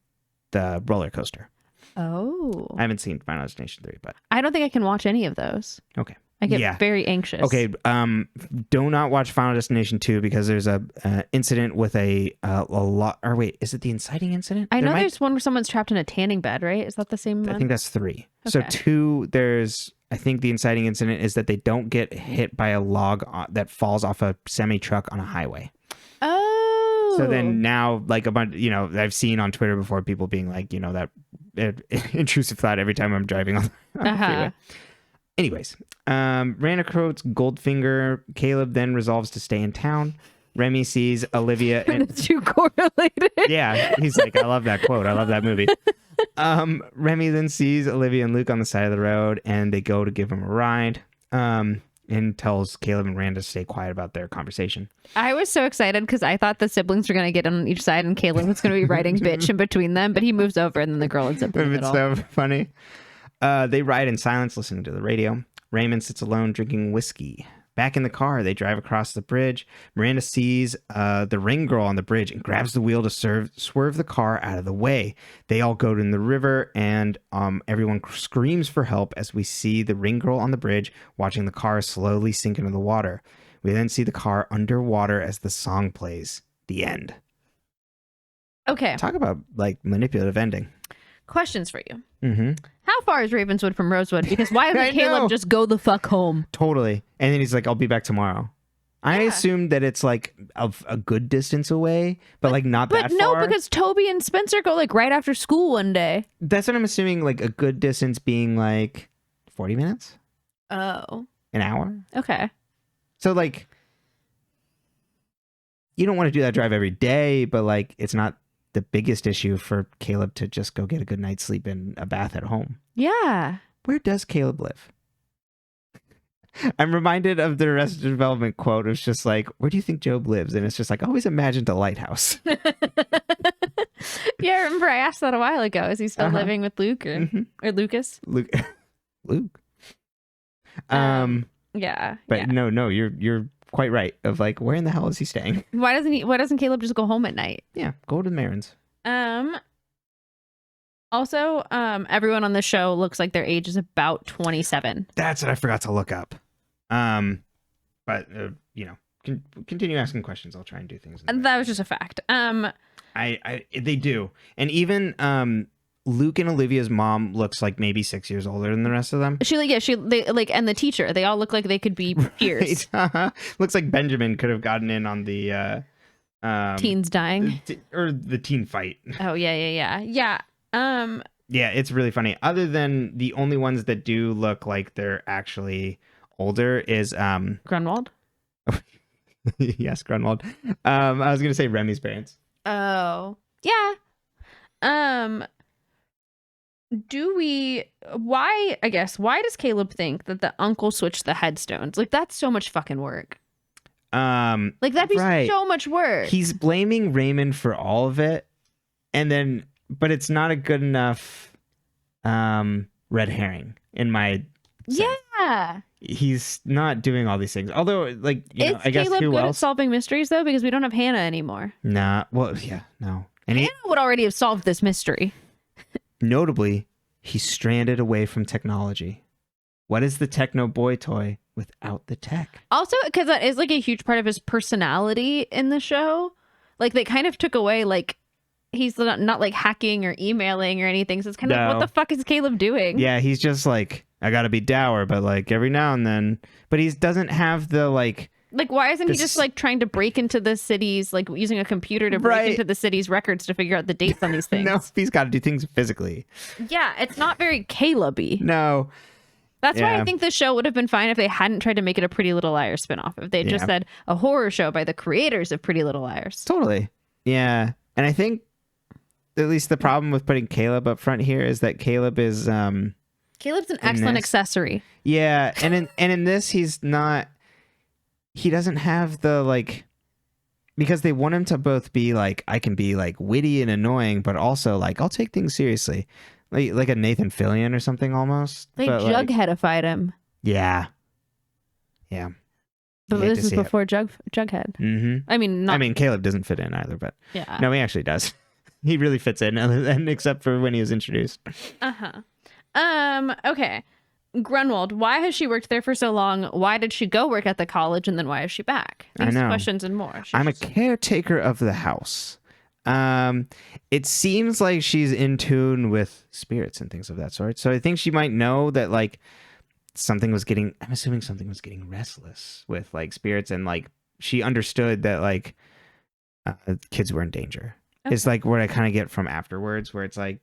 the roller coaster. Oh. I haven't seen Final Destination 3, but I don't think I can watch any of those. Okay. I get very anxious. Okay, do not watch Final Destination 2 because there's a incident with a lot. Or wait, is it the inciting incident? I know there's one where someone's trapped in a tanning bed, right? Is that the same one? I think that's 3. Okay. So 2, I think the inciting incident is that they don't get hit by a log that falls off a semi truck on a highway. Oh. So then now, like a bunch, I've seen on Twitter before people being like, that intrusive thought every time I'm driving on the freeway. Anyways, Miranda quotes Goldfinger. Caleb then resolves to stay in town. Remy sees Olivia and it's too correlated. Yeah, he's like, I love that quote. I love that movie. Remy then sees Olivia and Luke on the side of the road, and they go to give him a ride. And tells Caleb and Miranda to stay quiet about their conversation. I was so excited because I thought the siblings were going to get on each side, and Caleb was going to be writing bitch in between them, but he moves over, and then the girl ends up in the middle. It's so funny. They ride in silence, listening to the radio. Raymond sits alone, drinking whiskey. Back in the car, they drive across the bridge. Miranda sees the ring girl on the bridge and grabs the wheel to swerve the car out of the way. They all go in the river, and everyone screams for help as we see the ring girl on the bridge watching the car slowly sink into the water. We then see the car underwater as the song plays. The end. Okay. Talk about like manipulative ending. Questions for you. Mm-hmm. How far is Ravenswood from Rosewood? Because why doesn't I Caleb know. just go the fuck home? Totally. And then he's like, I'll be back tomorrow. I assumed that it's like a good distance away, but like not that But no, far. because Toby and Spencer go like right after school one day. That's what I'm assuming, like a good distance being like 40 minutes? Oh. An hour? Okay. So like, you don't want to do that drive every day, but like it's not the biggest issue for Caleb to just go get a good night's sleep in a bath at home. Yeah. Where does Caleb live? I'm reminded of the Arrested Development quote. It's just like, where do you think Job lives? And it's just like, always imagined a lighthouse. Yeah, remember I asked that a while ago. Is he still living with Luke or Lucas? Luke. Yeah. But yeah. no, you're quite right. Of like, where in the hell is he staying? Why doesn't Caleb just go home at night? Yeah, go to the Marins. Also, everyone on the show looks like their age is about 27. That's what I forgot to look up. But continue asking questions. I'll try and do things. That was just a fact. They do, and even Luke and Olivia's mom looks like maybe 6 years older than the rest of them. And the teacher, they all look like they could be peers. Right. Looks like Benjamin could have gotten in on the Teens dying or the teen fight. Oh yeah. Yeah, it's really funny. Other than the only ones that do look like they're actually older is Grunwald. Yes, Grunwald. I was gonna say Remy's parents. Oh yeah. Why does Caleb think that the uncle switched the headstones? Like that's so much fucking work. Like that'd be right. so much work. He's blaming Raymond for all of it, but it's not a good enough red herring in my sense. Yeah. He's not doing all these things. Although, like, I guess Caleb who good else? at solving mysteries though? Because we don't have Hannah anymore. Nah. Well, yeah, no. And Hannah would already have solved this mystery. notably, he's stranded away from technology. What is the techno boy toy without the tech? Also, because that is like a huge part of his personality in the show. Like they kind of took away like he's not like hacking or emailing or anything. So it's kind of like, what the fuck is Caleb doing? Yeah, he's just like, I gotta be dour, but like every now and then. But he doesn't have the like. Like, why isn't he just like trying to break into the city's, like using a computer to break into the city's records to figure out the dates on these things? No, he's got to do things physically. Yeah, it's not very Caleb-y. No. That's why I think the show would have been fine if they hadn't tried to make it a Pretty Little Liars spinoff. If they just said a horror show by the creators of Pretty Little Liars. Totally. Yeah. And I think at least the problem with putting Caleb up front here is that Caleb is Caleb's an excellent accessory. Yeah, and in this he doesn't have the like, because they want him to both be like, I can be like witty and annoying, but also like I'll take things seriously. Like a Nathan Fillion or something almost. They Jugheadified him. Yeah. Yeah. But this is before Jughead. Mm-hmm. I mean, Caleb doesn't fit in either, but yeah. No, he actually does. He really fits in, and except for when he was introduced. Okay. Grunwald, why has she worked there for so long? Why did she go work at the college, and then why is she back? These questions and more. I'm a caretaker of the house. It seems like she's in tune with spirits and things of that sort. So I think she might know that like I'm assuming something was getting restless with like spirits, and like she understood that like kids were in danger. Okay. It's like what I kind of get from afterwards, where it's like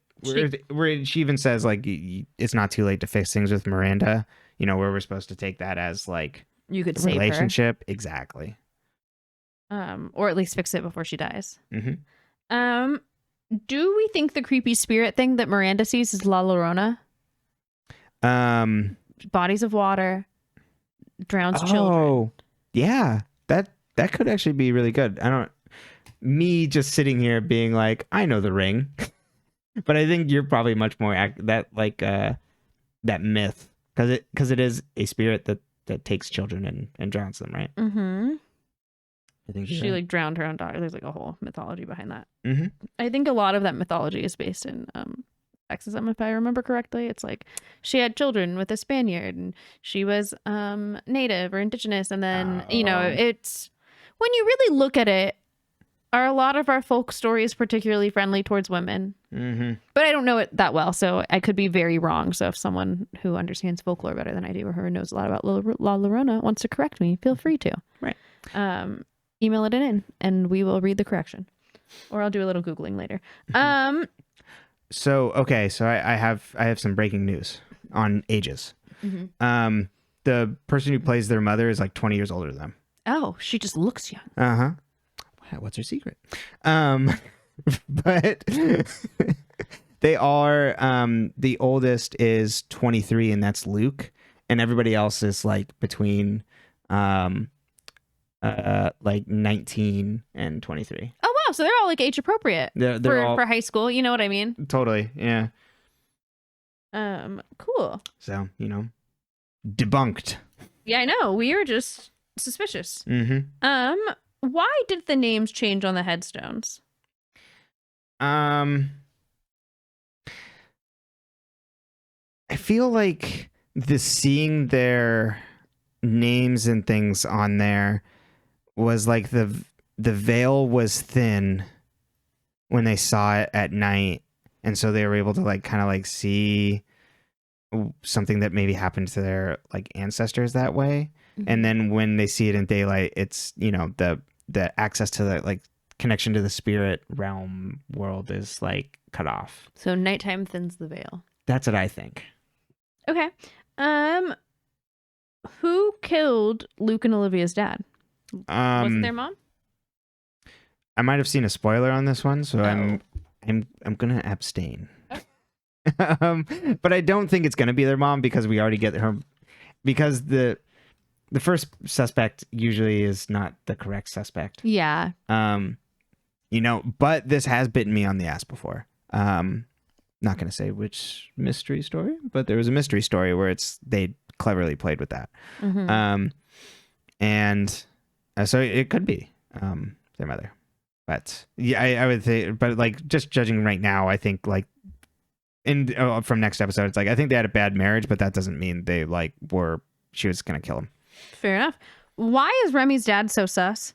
where she even says like it's not too late to fix things with Miranda. Where we're supposed to take that as like you could save relationship. Her. Exactly. Or at least fix it before she dies. Mm-hmm. Do we think the creepy spirit thing that Miranda sees is La Llorona? Bodies of water, drowns children. Oh, yeah. That could actually be really good. Me just sitting here being like, I know the ring, but I think you're probably much more that myth, because it is a spirit that that takes children and drowns them, right? Mm-hmm. I think She like drowned her own daughter. There's like a whole mythology behind that. Mm-hmm. I think a lot of that mythology is based in sexism, if I remember correctly. It's like she had children with a Spaniard and she was native or indigenous, and then it's when you really look at it, are a lot of our folk stories particularly friendly towards women? Mm-hmm. But I don't know it that well, so I could be very wrong. So if someone who understands folklore better than I do or who knows a lot about La Llorona wants to correct me, feel free to. Right. Email it in and we will read the correction. Or I'll do a little Googling later. So I have some breaking news on ages. Mm-hmm. The person who plays their mother is like 20 years older than them. Oh, she just looks young. Uh-huh. What's her secret? But they are the oldest is 23 and that's Luke, and everybody else is like between like 19 and 23. Oh wow, so they're all like age appropriate. They're all for high school, you know what I mean? Totally, yeah. Cool. So, debunked. Yeah, I know. We were just suspicious. Mm-hmm. Why did the names change on the headstones? I feel like seeing their names and things on there was like the veil was thin when they saw it at night, and so they were able to like kind of like see something that maybe happened to their like ancestors that way. Mm-hmm. And then when they see it in daylight, it's the access to the like connection to the spirit realm world is like cut off. So nighttime thins the veil. That's what I think. Okay. Who killed Luke and Olivia's dad? Was it their mom? I might have seen a spoiler on this one, so I'm gonna abstain. Okay. But I don't think it's gonna be their mom because we already get her, because the first suspect usually is not the correct suspect. Yeah. But this has bitten me on the ass before. Not gonna say which mystery story, but there was a mystery story where they cleverly played with that. Mm-hmm. So it could be their mother. But yeah, I would say, but like just judging right now, I think like from next episode, it's like I think they had a bad marriage, but that doesn't mean they like she was gonna kill him. Fair enough. Why is Remy's dad so sus?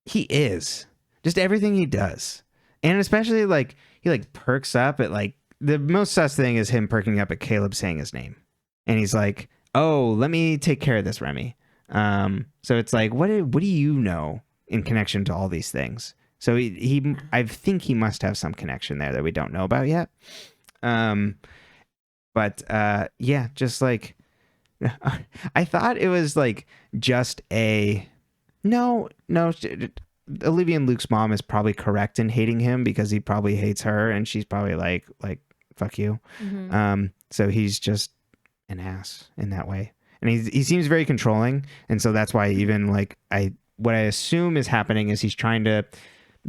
He is. Just everything he does. And especially like he like perks up at like the most sus thing is him perking up at Caleb saying his name. And he's like, "Oh, let me take care of this, Remy." So it's like, what do you know in connection to all these things? So I think he must have some connection there that we don't know about yet. But yeah, just like I thought it was like just no. Olivia and Luke's mom is probably correct in hating him because he probably hates her, and she's probably like fuck you. Mm-hmm. So he's just an ass in that way, and he seems very controlling, and so that's why even like what I assume is happening is he's trying to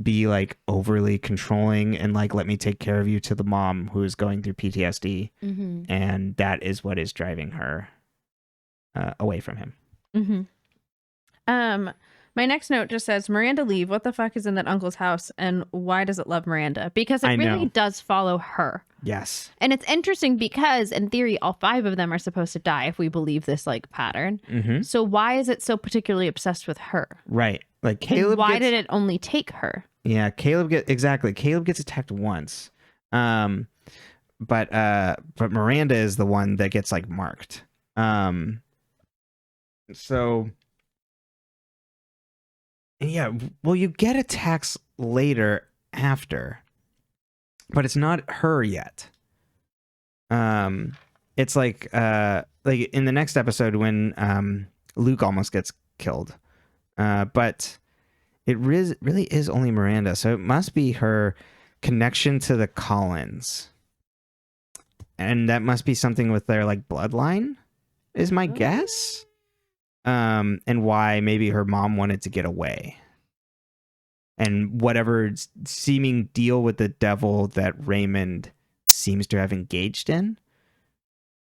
be like overly controlling and like let me take care of you to the mom who is going through PTSD, mm-hmm. and that is what is driving her away from him. Mm-hmm. My next note just says, Miranda leave. What the fuck is in that uncle's house, and why does it love Miranda? Because it really does follow her. Yes. And it's interesting because in theory, all 5 of them are supposed to die if we believe this like pattern. Mm-hmm. So why is it so particularly obsessed with her? Right. Like Caleb. Why did it only take her? Yeah, Caleb gets attacked once. But Miranda is the one that gets like marked. So yeah, well, you get attacks later after, but it's not her yet. It's like in the next episode when Luke almost gets killed, but it really is only Miranda, so it must be her connection to the Collins, and that must be something with their like bloodline, is my guess. And why maybe her mom wanted to get away, and whatever seeming deal with the devil that Raymond seems to have engaged in,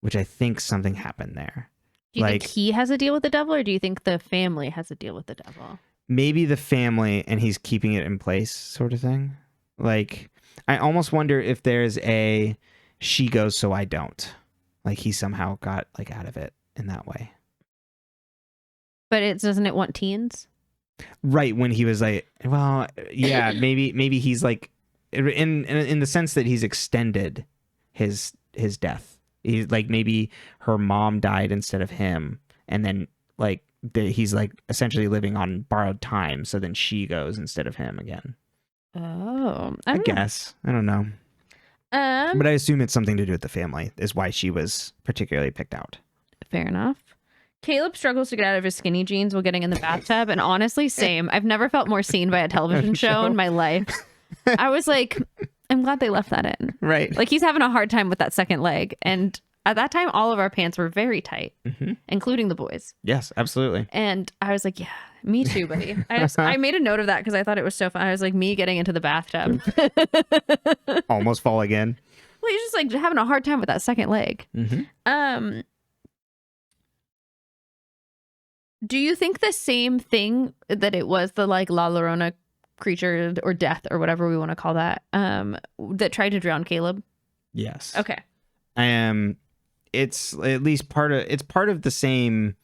which I think something happened there. Do you think he has a deal with the devil, or do you think the family has a deal with the devil? Maybe the family, and he's keeping it in place sort of thing. Like, I almost wonder if there's a she goes so I don't. Like, he somehow got like out of it in that way. But doesn't it want teens? Right, when he was like, well, yeah, maybe he's like, in the sense that he's extended his death. He's like, maybe her mom died instead of him, and then like he's like essentially living on borrowed time, so then she goes instead of him again. Oh, I guess. I don't know. But I assume it's something to do with the family is why she was particularly picked out. Fair enough. Caleb struggles to get out of his skinny jeans while getting in the bathtub, and honestly, same. I've never felt more seen by a television show in my life. I was like, I'm glad they left that in. Right. Like, he's having a hard time with that second leg, and at that time, all of our pants were very tight, including the boys. Yes, absolutely. And I was like, yeah, me too, buddy. I made a note of that because I thought it was so fun. I was like, me getting into the bathtub. Almost fall again. Well, he's just like having a hard time with that second leg. Do you think the same thing that it was the like La Llorona creature or death or whatever we want to call that, that tried to drown Caleb? Yes. Okay. It's at least part of the same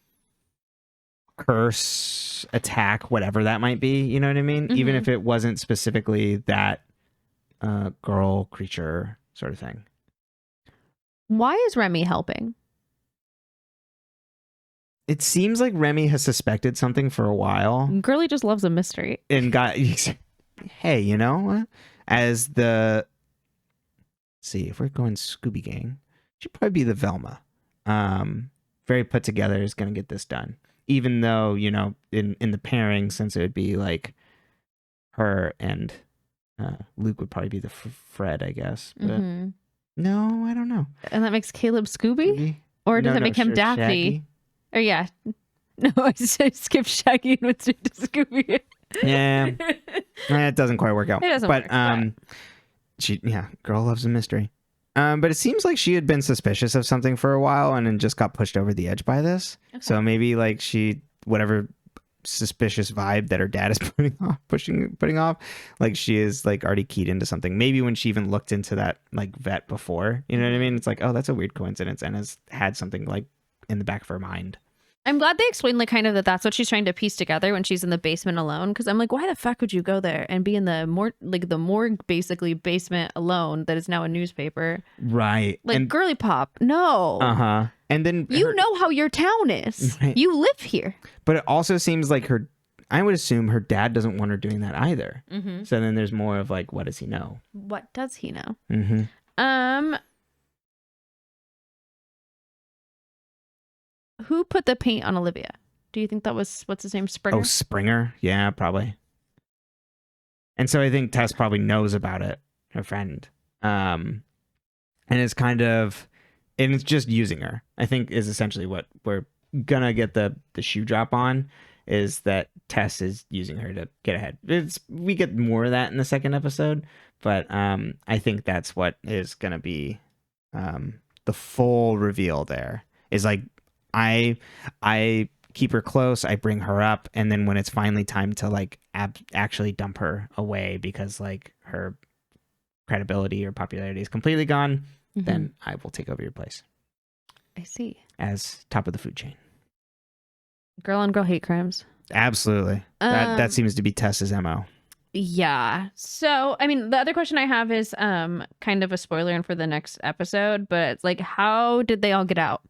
curse, attack, whatever that might be, you know what I mean? Even if it wasn't specifically that girl creature sort of thing. Why is Remy helping? It seems like Remy has suspected something for a while. Girlie just loves a mystery. And got, hey, you know, as the, let's see, if we're going Scooby Gang, she'd probably be the Velma. Very put together, is going to get this done. Even though, you know, in the pairing, since it would be like her and Luke would probably be the Fred, I guess. But no, I don't know. And that makes Caleb Scooby? Or does it make him Daffy? Shaggy. Or yeah. No, I skipped Shaggy and went straight to Scooby. Yeah. It doesn't quite work out. It doesn't work. Girl loves a mystery. But it seems like she had been suspicious of something for a while and then just got pushed over the edge by this. Okay. So maybe like whatever suspicious vibe that her dad is putting off, like she is like already keyed into something. Maybe when she even looked into that like vet before, you know what I mean? It's like, oh, that's a weird coincidence, and has had something like in the back of her mind. I'm glad they explained like kind of that's what she's trying to piece together when she's in the basement alone. Because I'm like, why the fuck would you go there and be in the morgue basically basement alone that is now a newspaper? Right. Like, and girly pop, no. And then you know how your town is. Right. You live here. But it also seems like I would assume her dad doesn't want her doing that either. So then there's more of like, what does he know? What does he know? Who put the paint on Olivia? Do you think that was, what's his name, Springer? Oh, Springer? Yeah, probably. And so I think Tess probably knows about it, her friend. And it's kind of, and it's just using her, I think, is essentially what we're gonna get the shoe drop on, is that Tess is using her to get ahead. We get more of that in the second episode, but I think that's what is gonna be the full reveal there, is like, I keep her close, I bring her up, and then when it's finally time to like actually dump her away because like her credibility or popularity is completely gone, then I will take over your place. I see. As top of the food chain. Girl on girl hate crimes. Absolutely. That seems to be Tess's MO. Yeah. So, I mean, the other question I have is kind of a spoiler for the next episode, but it's like, how did they all get out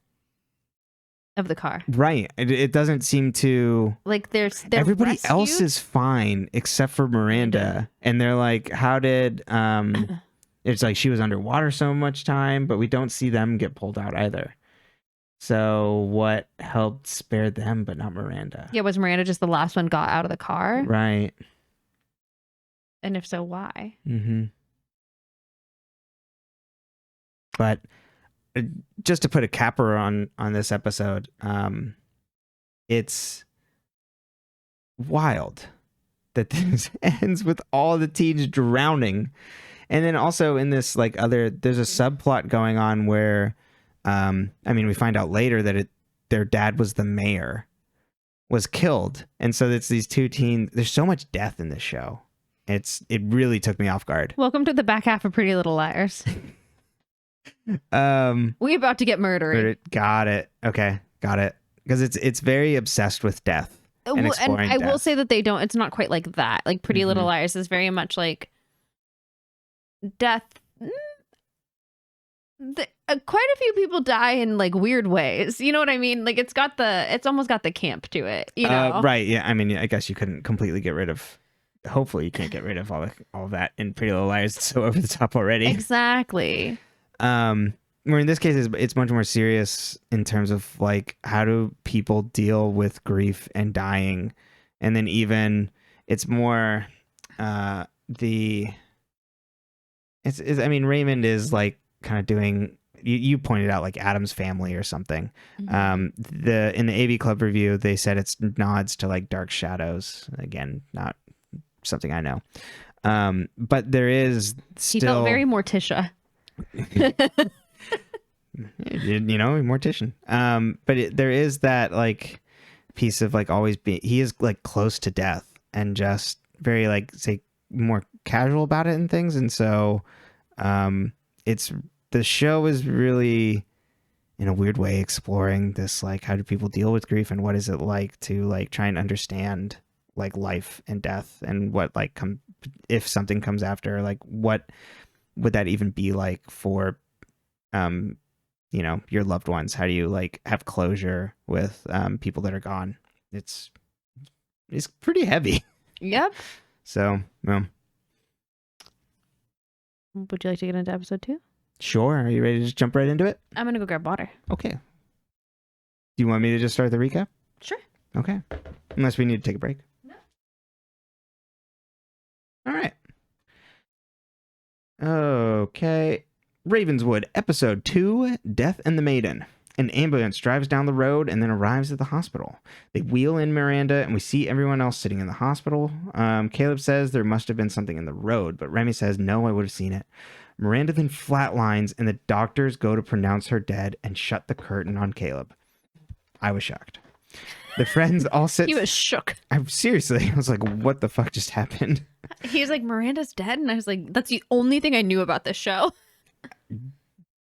of the car? Right. It doesn't seem to, like, they're everybody rescued? else is fine except for Miranda. And they're like, how did it's like she was underwater so much time, but we don't see them get pulled out either. So what helped spare them but not Miranda? Yeah, was Miranda just the last one got out of the car? Right. And if so, why? But just to put a capper on this episode, it's wild that this ends with all the teens drowning. And then also in this like there's a subplot going on where I mean, we find out later that their dad was the mayor, was killed. And so it's these two teens. There's so much death in this show. It really took me off guard. Welcome to the back half of Pretty Little Liars. We about to get murdery. Got it. Okay, got it. Because it's very obsessed with death. And I will say that it's not quite like that. Like Pretty Little Liars is very much like death. Quite a few people die in like weird ways. You know what I mean? Like it's almost got the camp to it. You know? Right. Yeah. I mean, I guess you couldn't completely get rid of. Hopefully, you can't get rid of all of that in Pretty Little Liars. It's so over the top already. Exactly. Where in this case, it's much more serious in terms of like how do people deal with grief and dying, and then even it's more I mean, Raymond is like kind of doing. You pointed out like Adam's Family or something. Mm-hmm. In the AV Club review, they said it's nods to like Dark Shadows. Again, not something I know. But there is still... He felt very Morticia. Mortician. But there is that like piece of like always being... He is like close to death and just very like, say, more casual about it and things. And so the show is really, in a weird way, exploring this, like, how do people deal with grief and what is it like to like try and understand like life and death and what like if something comes after, like what would that even be like for your loved ones? How do you like have closure with people that are gone? It's pretty heavy. Yep. So would you like to get into episode 2? Sure. Are you ready to just jump right into it? I'm gonna go grab water. Okay. Do you want me to just start the recap? Sure. Okay. Unless we need to take a break. All right. Okay. Ravenswood, episode 2, Death and the Maiden. An ambulance drives down the road and then arrives at the hospital. They wheel in Miranda and we see everyone else sitting in the hospital. Caleb says there must have been something in the road, but Remy says, no, I would have seen it. Miranda then flatlines and the doctors go to pronounce her dead and shut the curtain on Caleb. I was shocked. The friends all sit... He was shook. I was like, what the fuck just happened? He was like, Miranda's dead? And I was like, that's the only thing I knew about this show.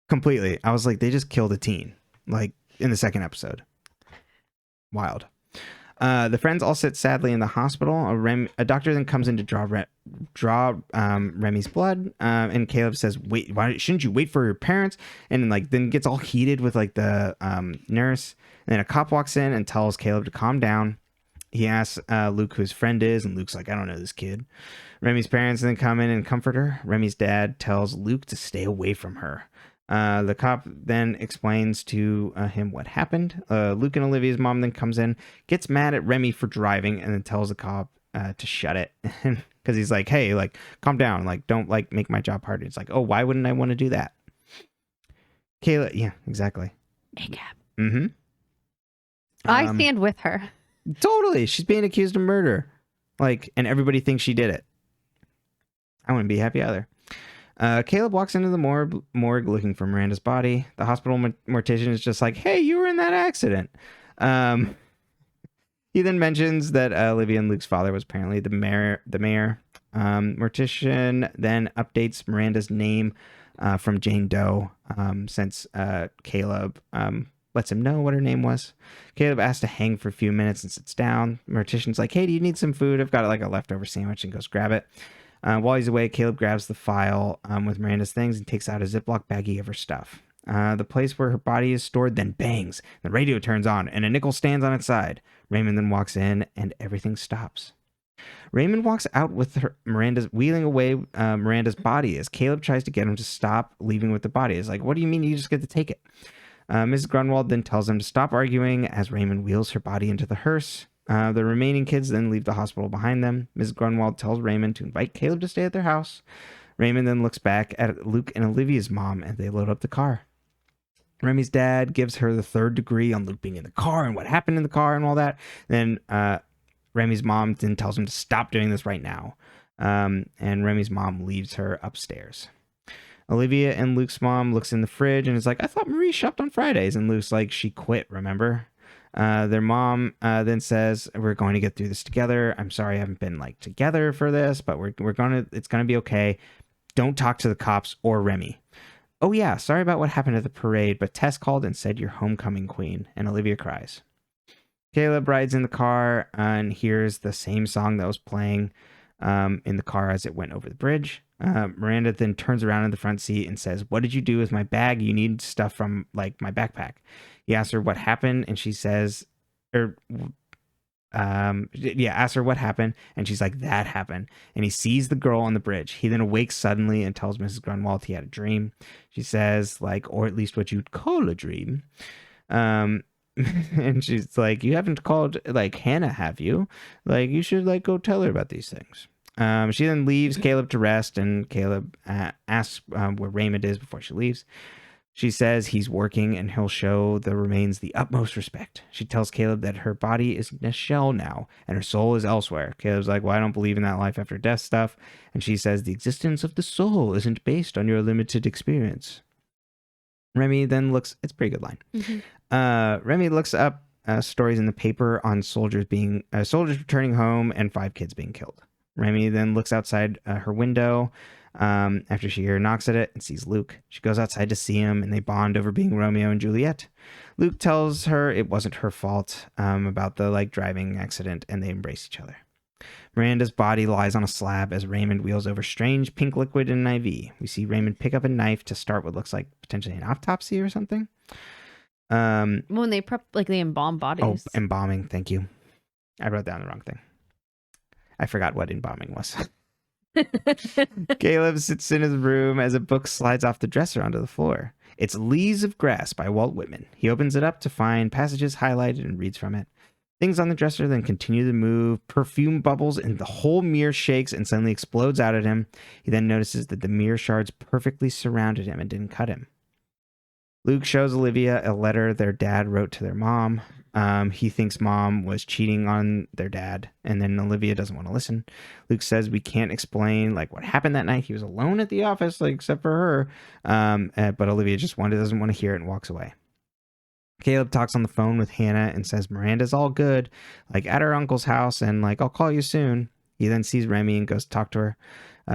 Completely. I was like, they just killed a teen. Like, in the second episode. Wild. The friends all sit sadly in the hospital. A doctor then comes in to draw Remy's blood. And Caleb says, wait, why shouldn't you wait for your parents? And then gets all heated with like the nurse. And then a cop walks in and tells Caleb to calm down. He asks Luke who his friend is, and Luke's like, I don't know this kid. Remy's parents then come in and comfort her. Remy's dad tells Luke to stay away from her. The cop then explains to him what happened. Luke and Olivia's mom then comes in, gets mad at Remy for driving, and then tells the cop to shut it. Because he's like, hey, like, calm down. Like, don't, like, make my job harder. It's like, oh, why wouldn't I want to do that? Kayla, yeah, exactly. ACAB. Mm-hmm. I stand with her. Totally. She's being accused of murder. Like, and everybody thinks she did it. I wouldn't be happy either. Caleb walks into the morgue looking for Miranda's body. The hospital mortician is just like, hey, you were in that accident. He then mentions that Olivia and Luke's father was apparently the mayor. Mortician then updates Miranda's name from Jane Doe since Caleb lets him know what her name was. Caleb asks to hang for a few minutes and sits down. Mortician's like, hey, do you need some food? I've got like a leftover sandwich, and goes grab it. While he's away, Caleb grabs the file with Miranda's things and takes out a Ziploc baggie of her stuff. The place where her body is stored then bangs. The radio turns on, and a nickel stands on its side. Raymond then walks in, and everything stops. Raymond walks out with Miranda's wheeling away Miranda's body as Caleb tries to get him to stop leaving with the body. It's like, what do you mean you just get to take it? Mrs. Grunwald then tells him to stop arguing as Raymond wheels her body into the hearse. The remaining kids then leave the hospital behind them. Mrs. Grunwald tells Raymond to invite Caleb to stay at their house. Raymond then looks back at Luke and Olivia's mom, and they load up the car. Remy's dad gives her the third degree on Luke being in the car and what happened in the car and all that. Then Remy's mom then tells him to stop doing this right now. And Remy's mom leaves her upstairs. Olivia and Luke's mom looks in the fridge and is like, I thought Marie shopped on Fridays. And Luke's like, she quit, remember? Their mom then says, we're going to get through this together. I'm sorry I haven't been like together for this, but it's going to be okay. Don't talk to the cops or Remy. Oh yeah, sorry about what happened at the parade, but Tess called and said you're homecoming queen. And Olivia cries. Caleb rides in the car and hears the same song that was playing in the car as it went over the bridge. Miranda then turns around in the front seat and says, what did you do with my bag? You need stuff from like my backpack. He asks her what happened and she says, asks her what happened, and she's like, that happened. And he sees the girl on the bridge. He then awakes suddenly and tells Mrs. Grunwald he had a dream. She says, like, or at least what you'd call a dream. And she's like, you haven't called like Hannah, have you? Like, you should like go tell her about these things. She then leaves Caleb to rest, and Caleb asks where Raymond is before she leaves. She says he's working and he'll show the remains the utmost respect. She tells Caleb that her body is in a shell now and her soul is elsewhere. Caleb's like, well, I don't believe in that life after death stuff. And she says the existence of the soul isn't based on your limited experience. Remy then looks, it's a pretty good line. Mm-hmm. Remy looks up stories in the paper on soldiers returning home and 5 kids being killed. Remy then looks outside her window after she knocks at it and sees Luke. She goes outside to see him and they bond over being Romeo and Juliet. Luke tells her it wasn't her fault about the like driving accident, and they embrace each other. Miranda's body lies on a slab as Raymond wheels over strange pink liquid in an IV. We see Raymond pick up a knife to start what looks like potentially an autopsy or something. When they prep, like they embalm bodies. Oh, embalming. Thank you. I wrote down the wrong thing. I forgot what embalming was. Caleb sits in his room as a book slides off the dresser onto the floor. It's Leaves of Grass by Walt Whitman. He opens it up to find passages highlighted and reads from it. Things on the dresser then continue to move. Perfume bubbles and the whole mirror shakes and suddenly explodes out at him. He then notices that the mirror shards perfectly surrounded him and didn't cut him. Luke shows Olivia a letter their dad wrote to their mom. He thinks mom was cheating on their dad, and then Olivia doesn't want to listen. Luke says we can't explain like what happened that night. He was alone at the office, like except for her. But Olivia just doesn't want to hear it and walks away. Caleb talks on the phone with Hannah and says Miranda's all good, like at her uncle's house, and like I'll call you soon. He then sees Remy and goes to talk to her.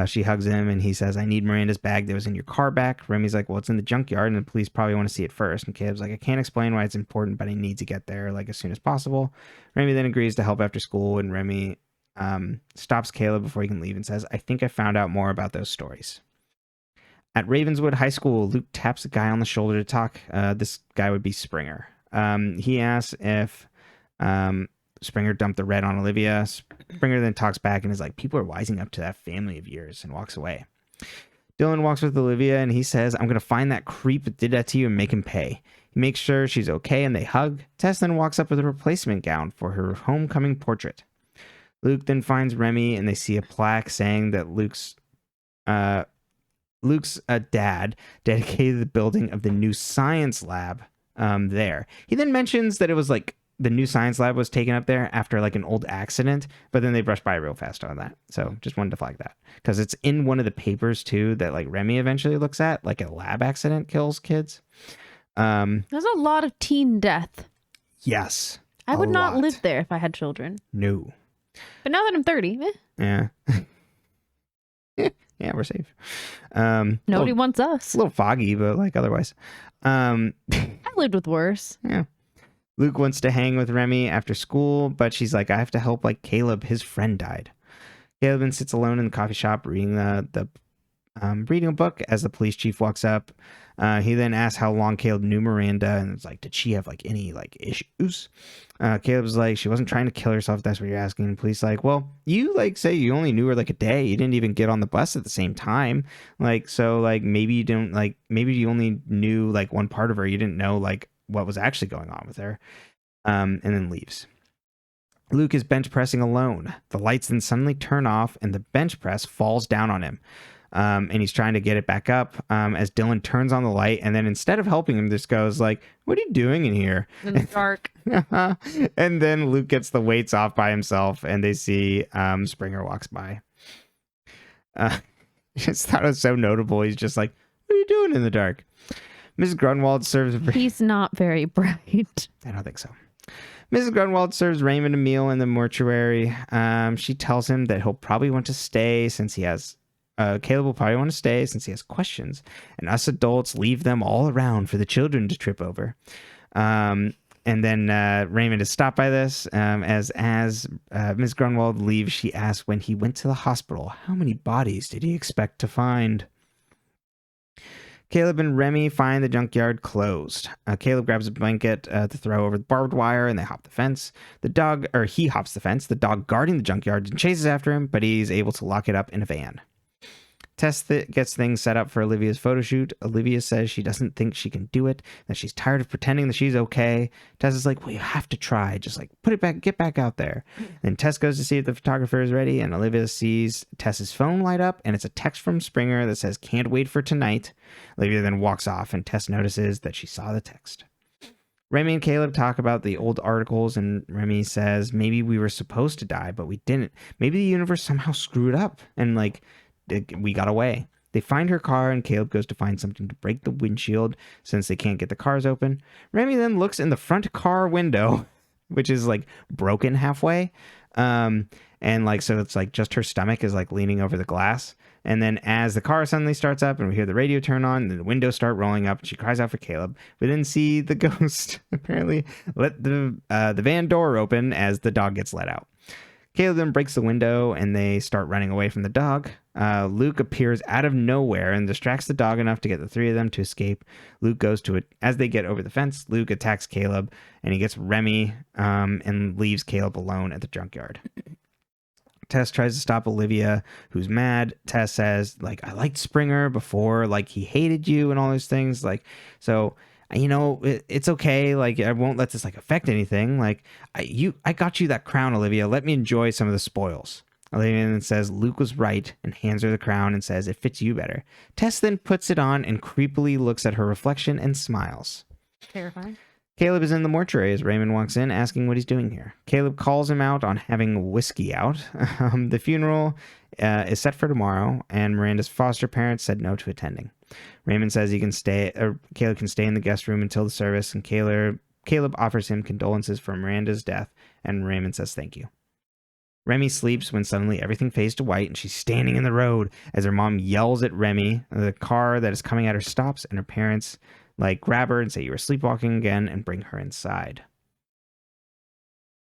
She hugs him and he says, I need Miranda's bag that was in your car back. Remy's like, well, it's in the junkyard and the police probably want to see it first. And Caleb's like, I can't explain why it's important, but I need to get there like as soon as possible. Remy then agrees to help after school, and Remy stops Caleb before he can leave and says, I think I found out more about those stories. At Ravenswood High School, Luke taps a guy on the shoulder to talk. This guy would be Springer. He asks if Springer dumped the red on Olivia. Springer then talks back and is like, people are wising up to that family of yours, and walks away. Dylan walks with Olivia and he says, I'm going to find that creep that did that to you and make him pay. He makes sure she's okay and they hug. Tess then walks up with a replacement gown for her homecoming portrait. Luke then finds Remy and they see a plaque saying that Luke's dad dedicated the building of the new science lab there. He then mentions that it was like the new science lab was taken up there after like an old accident, but then they brushed by real fast on that. So just wanted to flag that because it's in one of the papers too that like Remy eventually looks at, like a lab accident kills kids. There's a lot of teen death. Yes. I would not live there if I had children. No. But now that I'm 30, yeah. Yeah, we're safe. Nobody wants us. A little foggy, but like otherwise. I lived with worse. Yeah. Luke wants to hang with Remy after school, but she's like, I have to help like Caleb. His friend died. Caleb then sits alone in the coffee shop reading reading a book as the police chief walks up. He then asks how long Caleb knew Miranda, and it's like, did she have like any like issues? Caleb's like, she wasn't trying to kill herself, if that's what you're asking. And police like, well, you like say you only knew her like a day. You didn't even get on the bus at the same time. Like, so like maybe you didn't like, maybe you only knew like one part of her. You didn't know like what was actually going on with her. And then leaves. Luke is bench pressing alone. The lights then suddenly turn off and the bench press falls down on him. And he's trying to get it back up as Dylan turns on the light, and then instead of helping him, just goes like, what are you doing in here? In the dark. And then Luke gets the weights off by himself, and they see Springer walks by. I just thought it was so notable. He's just like, What are you doing in the dark? Mrs. Grunwald serves... He's not very bright. I don't think so. Mrs. Grunwald serves Raymond a meal in the mortuary. She tells him that he'll probably want to stay since he has... Caleb will probably want to stay since he has questions. And us adults leave them all around for the children to trip over. And then Raymond is stopped by this. As Ms. Grunwald leaves, she asks when he went to the hospital, how many bodies did he expect to find? Caleb and Remy find the junkyard closed. Caleb grabs a blanket to throw over the barbed wire, and they hop the fence. He hops the fence. The dog guarding the junkyard chases after him, but he's able to lock it up in a van. Tess gets things set up for Olivia's photo shoot. Olivia says she doesn't think she can do it, that she's tired of pretending that she's okay. Tess is like, well, you have to try. Just like, put it back, get back out there. Then Tess goes to see if the photographer is ready, and Olivia sees Tess's phone light up, and it's a text from Springer that says, can't wait for tonight. Olivia then walks off, and Tess notices that she saw the text. Remy and Caleb talk about the old articles, and Remy says, maybe we were supposed to die, but we didn't. Maybe the universe somehow screwed up, and we got away. They find her car, and Caleb goes to find something to break the windshield since they can't get the cars open. Remy then looks in the front car window, which is broken halfway. So it's just her stomach is leaning over the glass. And then as the car suddenly starts up and we hear the radio turn on, and the windows start rolling up, and she cries out for Caleb. We then see the ghost apparently let the van door open as the dog gets let out. Caleb then breaks the window, and they start running away from the dog. Luke appears out of nowhere and distracts the dog enough to get the three of them to escape. Luke goes to it. As they get over the fence, Luke attacks Caleb, and he gets Remy and leaves Caleb alone at the junkyard. Tess tries to stop Olivia, who's mad. Tess says, I liked Springer before, he hated you and all those things. It's okay. I won't let this affect anything. I got you that crown, Olivia. Let me enjoy some of the spoils. Olivia then says Luke was right and hands her the crown and says it fits you better. Tess then puts it on and creepily looks at her reflection and smiles. Terrifying. Caleb is in the mortuary as Raymond walks in, asking what he's doing here. Caleb calls him out on having whiskey out. The funeral is set for tomorrow, and Miranda's foster parents said no to attending. Raymond says Caleb can stay in the guest room until the service, and Caleb offers him condolences for Miranda's death, and Raymond says thank you. Remy sleeps when suddenly everything fades to white, and she's standing in the road as her mom yells at Remy. The car that is coming at her stops, and her parents grab her and say you were sleepwalking again and bring her inside.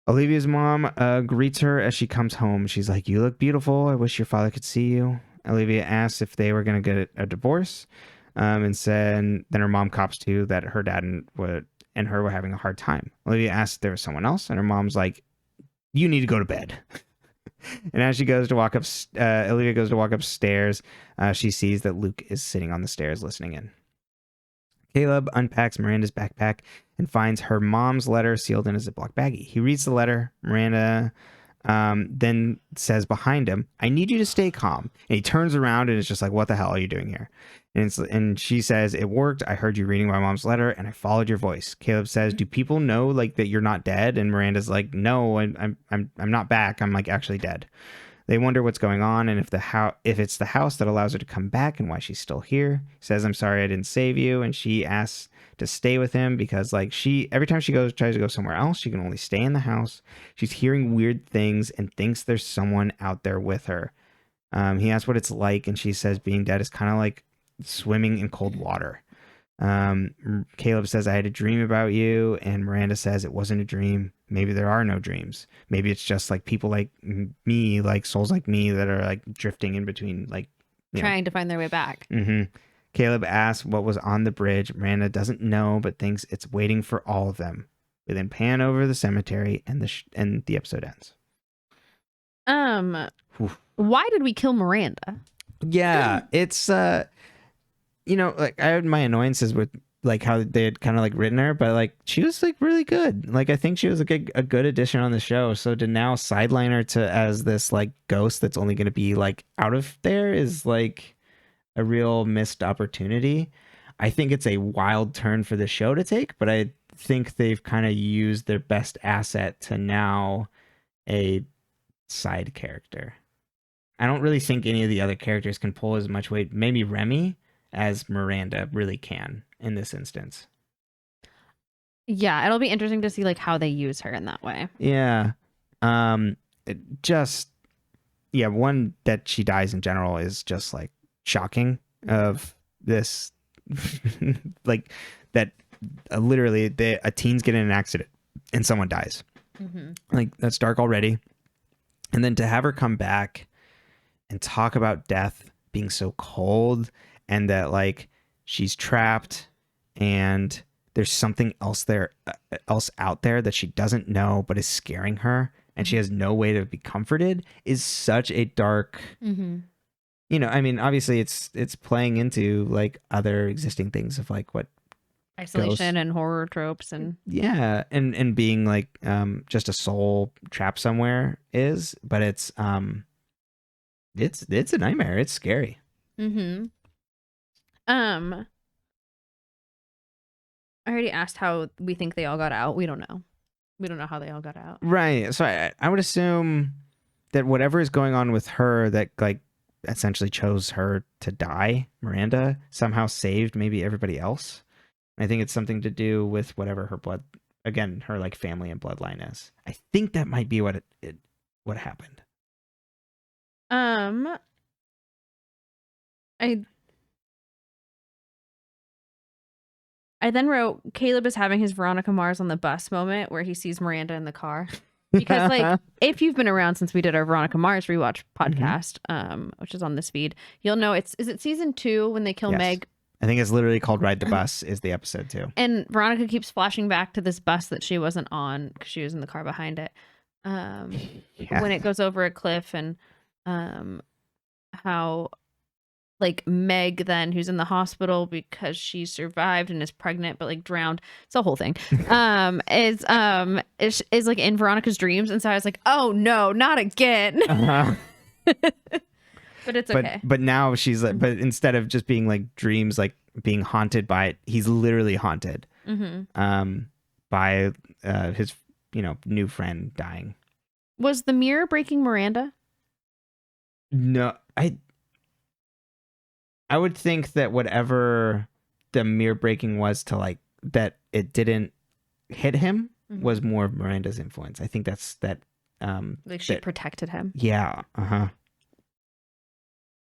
Olivia's mom greets her as she comes home. She's like, you look beautiful. I wish your father could see you. Olivia asks if they were going to get a divorce, and then her mom cops to that her dad and her were having a hard time. Olivia asks if there was someone else, and her mom's like, you need to go to bed. And as she goes to walk up, Olivia goes to walk upstairs, she sees that Luke is sitting on the stairs listening in. Caleb unpacks Miranda's backpack and finds her mom's letter sealed in a Ziploc baggie. He reads the letter. Miranda then says behind him, I need you to stay calm. And he turns around and it's just like, what the hell are you doing here? And she says, it worked. I heard you reading my mom's letter and I followed your voice. Caleb says, do people know that you're not dead? And Miranda's like, no, I'm not back. I'm actually dead. They wonder what's going on and if it's the house that allows her to come back and why she's still here. He says, I'm sorry I didn't save you. And she asks to stay with him because every time she tries to go somewhere else, she can only stay in the house. She's hearing weird things and thinks there's someone out there with her. He asks what it's like, and she says being dead is kind of like swimming in cold water. Caleb says, I had a dream about you, and Miranda says it wasn't a dream. Maybe there are no dreams. Maybe it's just people like me, souls like me that are drifting in between, trying to find their way back. Mm-hmm. Caleb asks what was on the bridge. Miranda doesn't know, but thinks it's waiting for all of them. We then pan over the cemetery, and the episode ends. Why did we kill Miranda? Yeah, it's I had my annoyances with how they had kind of written her, but she was really good. I think she was a good addition on the show. So to now sideline her as this ghost that's only going to be out of there is a real missed opportunity. I think it's a wild turn for the show to take, but I think they've kind of used their best asset to now a side character. I don't really think any of the other characters can pull as much weight. Maybe Remy as Miranda really can in this instance. Yeah, it'll be interesting to see like how they use her in that way. Yeah. One that she dies in general is just like shocking of this like that literally a teen's get in an accident and someone dies. Like that's dark already. And then to have her come back and talk about death being so cold and that like she's trapped and there's something else out there that she doesn't know but is scaring her and she has no way to be comforted is such a dark you know, I mean, obviously it's playing into like other existing things of like what isolation ghosts, and horror tropes and and being like just a soul trapped somewhere is, but it's a nightmare. It's scary. I already asked how we think they all got out. We don't know how they all got out. Right. So I would assume that whatever is going on with her that like essentially chose her to die, Miranda somehow saved maybe everybody else. I think it's something to do with whatever her her like family and bloodline is. I think that might be what happened. I then wrote Caleb is having his Veronica Mars on the bus moment where he sees Miranda in the car. Because like if you've been around since we did our Veronica Mars rewatch podcast, which is on this feed, you'll know is it season 2 when they kill Meg? I think it's literally called Ride the Bus is the episode 2. And Veronica keeps flashing back to this bus that she wasn't on because she was in the car behind it. When it goes over a cliff and how like Meg then who's in the hospital because she survived and is pregnant but like drowned. It's a whole thing. Is like in Veronica's dreams, and so I was like, oh no, not again. But it's okay. But now she's like, but instead of just being like dreams, like being haunted by it, he's literally haunted by his new friend dying. Was the mirror breaking Miranda? No, I would think that whatever the mirror breaking was to like that it didn't hit him was more of Miranda's influence. I think that's that. Like she protected him. Yeah.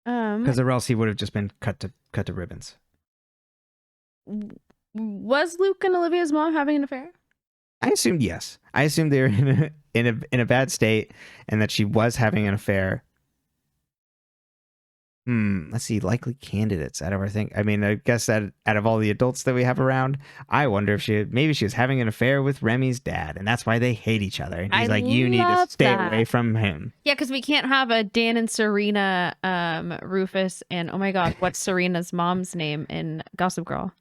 Because or else he would have just been cut to ribbons. Was Luke and Olivia's mom having an affair? I assumed yes. I assumed they were in a bad state and that she was having an affair. Let's see, likely candidates out of our thing. I mean, I guess that out of all the adults that we have around, I wonder if she was having an affair with Remy's dad, and that's why they hate each other. And he's like, you need to stay away from him. Yeah, because we can't have a Dan and Serena, Rufus, and oh my God, what's Serena's mom's name in Gossip Girl?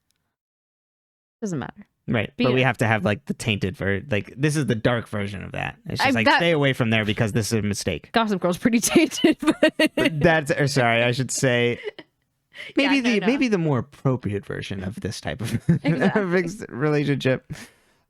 Doesn't matter. Right, but we have to have like the tainted version. Like this is the dark version of that. It's just stay away from there because this is a mistake. Gossip Girl's pretty tainted. But sorry, I should say maybe the more appropriate version of this type of relationship.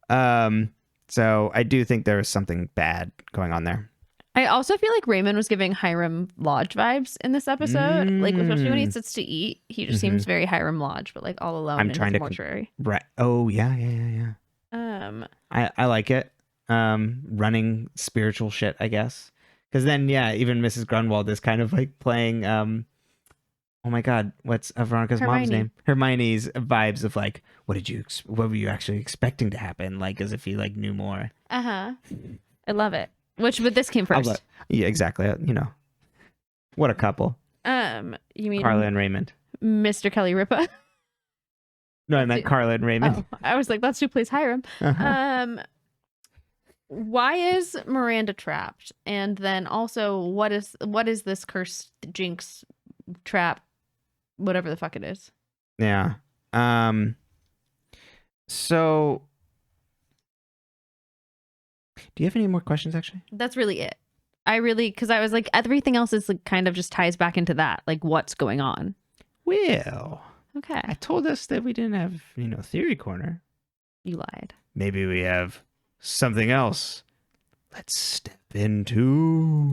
So I do think there is something bad going on there. I also feel like Raymond was giving Hiram Lodge vibes in this episode. Like, especially when he sits to eat, he just seems very Hiram Lodge, but like all alone in his mortuary. Right. Oh, yeah. I like it. Running spiritual shit, I guess. Because then, even Mrs. Grunwald is kind of like playing, oh my God, what's Veronica's mom's name? Hermione's vibes of like, what were you actually expecting to happen? Like, as if you like knew more. I love it. But this came first. Yeah, exactly. What a couple. You mean Carla and Raymond? Mr. Kelly Ripa? No, I meant Carla and Raymond. Oh, I was like, that's who plays Hiram. Why is Miranda trapped? And then also, what is this curse, jinx, trap, whatever the fuck it is? Yeah. So. Do you have any more questions, actually? That's really it. Because I was like, everything else is like kind of just ties back into that. Like, what's going on? Well, okay. I told us that we didn't have, Theory Corner. You lied. Maybe we have something else. Let's step into...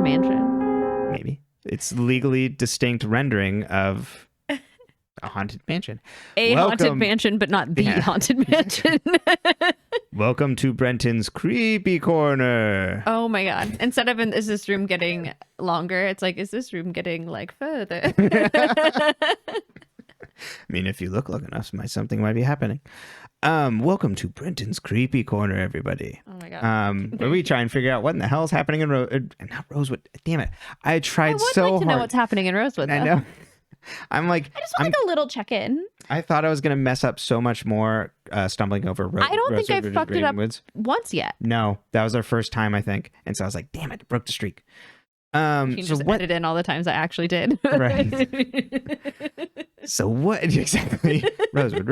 haunted mansion. Maybe it's legally distinct rendering of a haunted mansion. Haunted mansion, but not the haunted mansion. Welcome to Brenton's creepy corner. Oh my god! Instead of is this room getting longer? It's like, is this room getting like further? I mean, if you look long enough, something might be happening. Welcome to Brenton's creepy corner, everybody. Oh my god. Where we try and figure out what in the hell is happening in not Rosewood. Damn it! I tried so hard. I would like to know what's happening in Rosewood. Though. I know. I just want like a little check-in. I thought I was gonna mess up so much more stumbling over I don't think I've fucked it up once yet. No, that was our first time, I think, and so I was like, damn it, broke the streak. You can just edit in all the times I actually did. Right. So what exactly? Rosewood.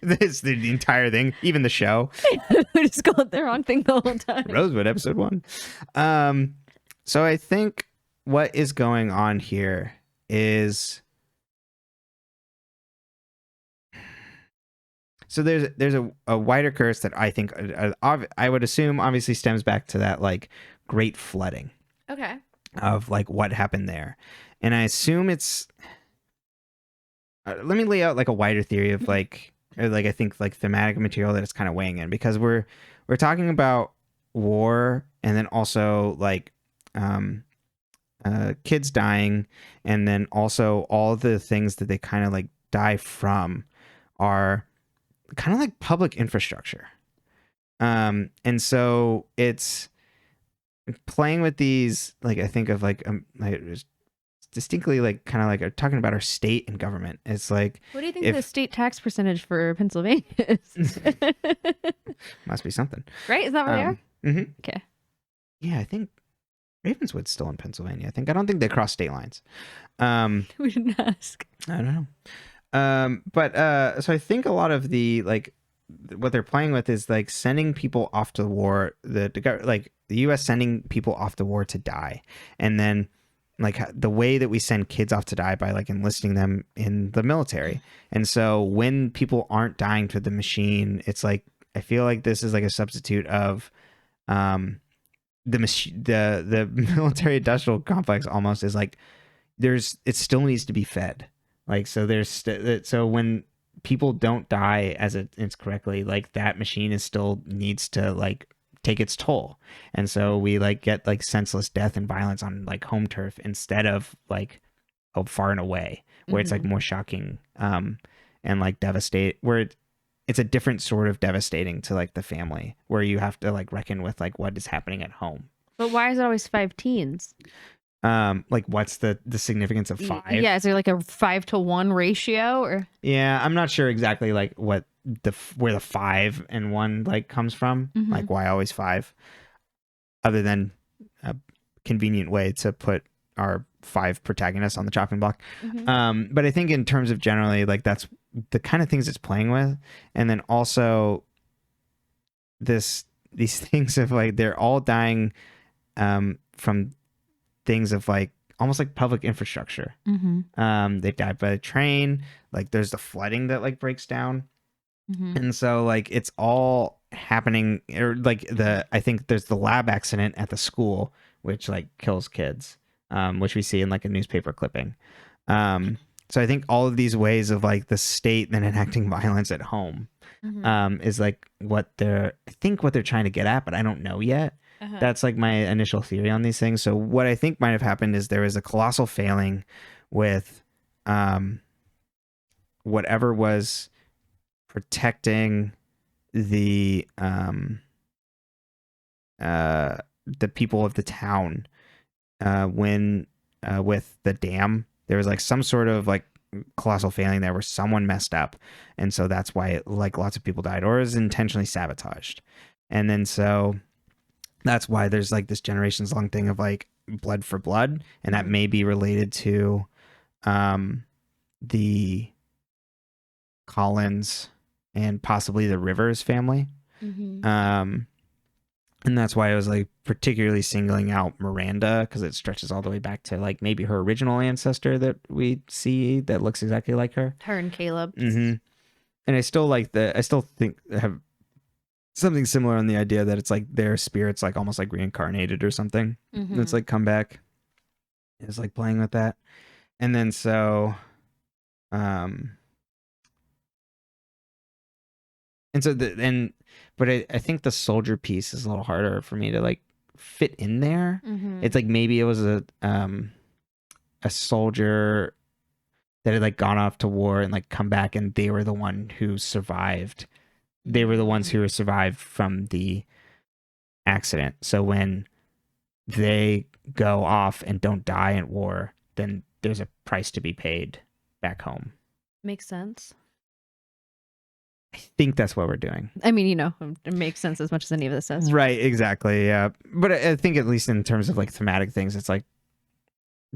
This the entire thing, even the show. We just called the wrong thing the whole time. Rosewood episode 1. So I think what is going on here is so there's a wider curse that I think I would assume obviously stems back to that like great flooding. Okay. Of like what happened there, and I assume it's. Let me lay out like a wider theory of like I think like thematic material that it's kind of weighing in, because we're talking about war and then also like kids dying, and then also all the things that they kind of like die from are kind of like public infrastructure. And so it's playing with these, like I think of like distinctly like kind of like talking about our state and government. It's like, what do you think the state tax percentage for Pennsylvania is? Must be something, right? Is that where they are? Mm-hmm. Okay. Yeah, I think Ravenswood's still in Pennsylvania. I don't think they cross state lines. We didn't ask. I don't know. But so I think a lot of the like what they're playing with is like sending people off to war. The U.S. sending people off to war to die, and then like the way that we send kids off to die by like enlisting them in the military. And so when people aren't dying to the machine, it's like I feel like this is like a substitute of the military industrial complex almost is like it still needs to be fed. Like so so when people don't die as it's correctly, like that machine is still needs to like take its toll. And so we like get like senseless death and violence on like home turf instead of like far and away where it's like more shocking and like devastate, where it's a different sort of devastating to like the family, where you have to like reckon with like what is happening at home. But why is it always 5 teens? Like what's the significance of 5? Yeah, is there like a 5-to-1 ratio or? Yeah, I'm not sure exactly like what where the 5 and 1 like comes from. Mm-hmm. Like why always 5, other than a convenient way to put our 5 protagonists on the chopping block. Mm-hmm. But I think in terms of generally like that's the kind of things it's playing with, and then also these things of like they're all dying from things of like almost like public infrastructure. Mm-hmm. They died by a train. Like there's the flooding that like breaks down. Mm-hmm. And so like it's all happening, or like I think there's the lab accident at the school which like kills kids, which we see in like a newspaper clipping. So I think all of these ways of like the state then enacting violence at home is like what they're trying to get at, but I don't know yet. Uh-huh. That's like my initial theory on these things. So what I think might have happened is there was a colossal failing with whatever was protecting the people of the town when with the dam. There was like some sort of like colossal failing there where someone messed up, and so that's why like lots of people died, or is intentionally sabotaged. And then so that's why there's like this generations long thing of like blood for blood, and that may be related to the Collins and possibly the Rivers family. Mm-hmm. And that's why I was like particularly singling out Miranda, because it stretches all the way back to like maybe her original ancestor that we see that looks exactly like her. Her and Caleb. Mm-hmm. And I still think have something similar on the idea that it's like their spirits like almost like reincarnated or something. Mm-hmm. It's like come back. It's like playing with that. And then so and so but I think the soldier piece is a little harder for me to like fit in there. Mm-hmm. It's like maybe it was a soldier that had like gone off to war and like come back, and they were the one who survived. They were the ones who were survived from the accident. So when they go off and don't die in war, then there's a price to be paid back home. Makes sense. I think that's what we're doing. I mean, it makes sense as much as any of this does. Right, exactly, yeah. But I think at least in terms of like thematic things, it's like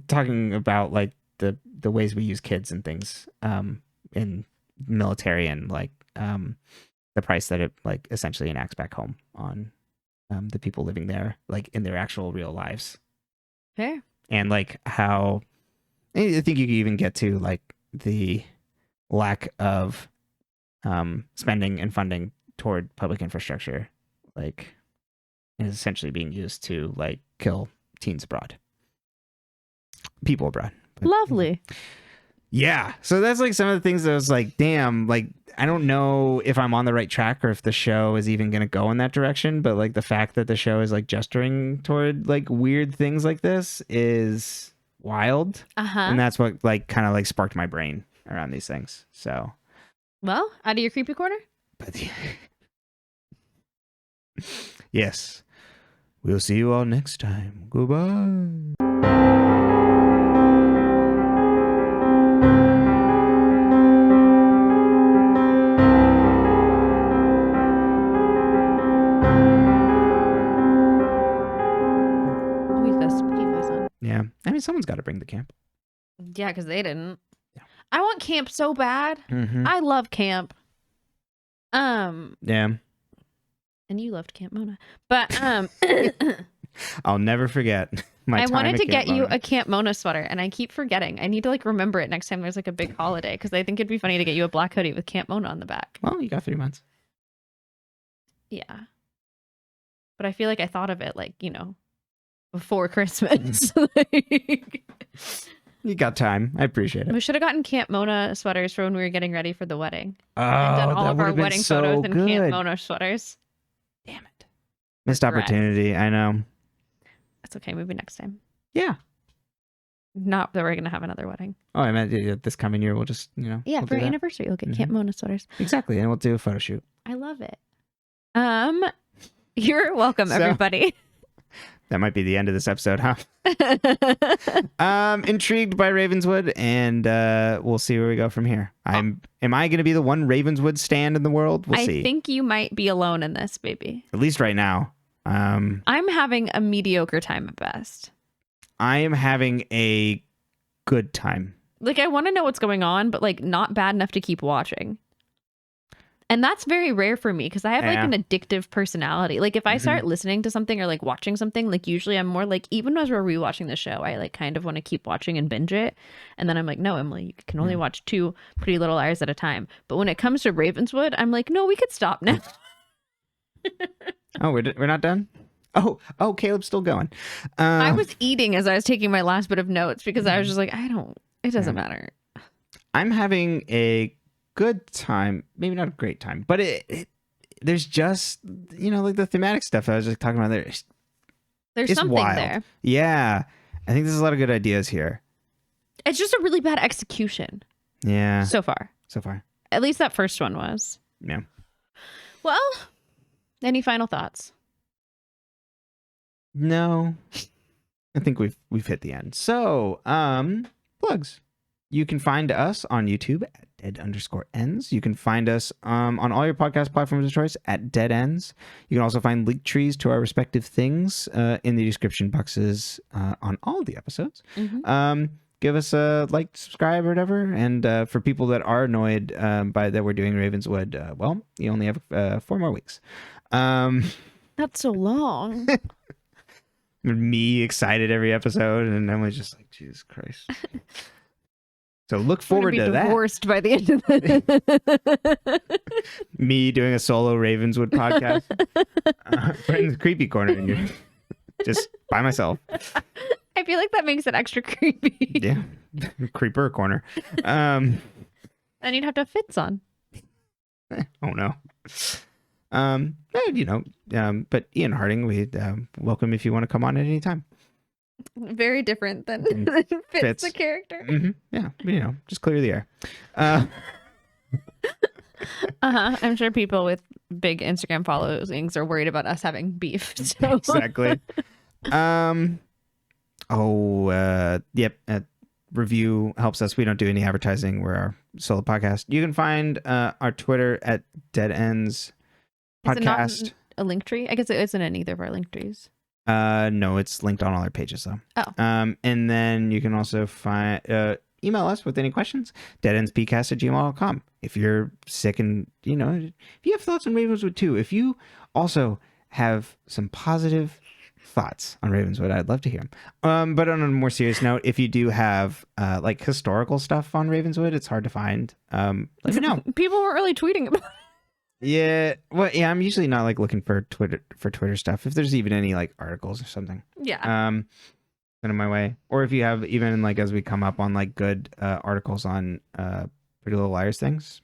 talking about like the ways we use kids and things in military, and like the price that it like essentially enacts back home on the people living there, like in their actual real lives. Fair. And like how I think you could even get to like the lack of spending and funding toward public infrastructure, like is essentially being used to like kill teens abroad, people abroad. But, lovely. Yeah. So that's like some of the things that I was like, damn, like I don't know if I'm on the right track or if the show is even going to go in that direction. But like the fact that the show is like gesturing toward like weird things like this is wild. And that's what like kind of like sparked my brain around these things. So, well, out of your creepy corner. But yes, we'll see you all next time. Goodbye. Yeah, I mean, someone's got to bring the camp. Yeah, because they didn't. Yeah. I want camp so bad. Mm-hmm. I love camp. Yeah. And you loved Camp Mona, but I'll never forget my time. I wanted to get Mona. you a Camp Mona sweater, and I keep forgetting. I need to like remember it next time there's like a big holiday, because I think it'd be funny to get you a black hoodie with Camp Mona on the back. Well, you got 3 months. Yeah, but I feel like I thought of it like before Christmas. You got time. I appreciate it. We should have gotten Camp Mona sweaters for when we were getting ready for the wedding. Oh, and done all that of our would've been wedding so photos in good. Camp Mona sweaters. Damn it. Missed opportunity. I know. That's okay. Maybe next time. Yeah. Not that we're going to have another wedding. Oh, I meant this coming year we'll just, Yeah, we'll for our anniversary, we'll get Camp Mona sweaters. Exactly. And we'll do a photo shoot. I love it. You're welcome, everybody. That might be the end of this episode, huh? Intrigued by Ravenswood, and we'll see where we go from here. Am I going to be the one Ravenswood stand in the world? We'll see. I think you might be alone in this, baby. At least right now. I'm having a mediocre time at best. I am having a good time. Like, I want to know what's going on, but like not bad enough to keep watching. And that's very rare for me, because I have like an addictive personality. Like if I start listening to something or like watching something, like usually I'm more like, even as we're rewatching the show, I like kind of want to keep watching and binge it. And then I'm like, no, Emily, you can only watch 2 Pretty Little Liars at a time. But when it comes to Ravenswood, I'm like, no, we could stop now. Oh, we're not done? Oh, Caleb's still going. I was eating as I was taking my last bit of notes, because I was just like, it doesn't matter. I'm having a good time, maybe not a great time, but there's just like the thematic stuff I was just talking about there. There's it's something wild. there. Yeah, I think there's a lot of good ideas here. It's just a really bad execution. Yeah. So far. At least that first one was. Yeah. Well, any final thoughts? No. I think we've hit the end. So, plugs. You can find us on YouTube at dead_ends. You can find us on all your podcast platforms of choice at Dead Ends. You can also find link trees to our respective things in the description boxes on all of the episodes. Give us a like, subscribe, or whatever. And for people that are annoyed by that we're doing Ravenswood, well, you only have 4 more weeks. That's so long. Me excited every episode, and Emily's just like, Jesus Christ. So look forward to that. Divorced by the end of Me doing a solo Ravenswood podcast. Brenton's creepy corner, and you're just by myself. I feel like that makes it extra creepy. Yeah, creeper corner. Then you'd have to have Fitz on. Oh no. But Ian Harding, we welcome if you want to come on at any time. Very different than Fitz the character. Mm-hmm. Yeah, just clear the air. I'm sure people with big Instagram followings are worried about us having beef. So. Exactly. Review helps us. We don't do any advertising. We're our solo podcast. You can find our Twitter at deadendspcast. Is it not a link tree? I guess it isn't in either of our link trees. No, it's linked on all our pages though. Oh. And then you can also find email us with any questions, deadendspcast@gmail.com. If you're sick and if you have thoughts on Ravenswood too, if you also have some positive thoughts on Ravenswood, I'd love to hear them. But on a more serious note, if you do have like historical stuff on Ravenswood, it's hard to find. Let me know. People weren't really tweeting about it. Yeah, well, yeah, I'm usually not like looking for Twitter stuff. If there's even any like articles or something, yeah, send them my way. Or if you have even like as we come up on like good articles on Pretty Little Liars things,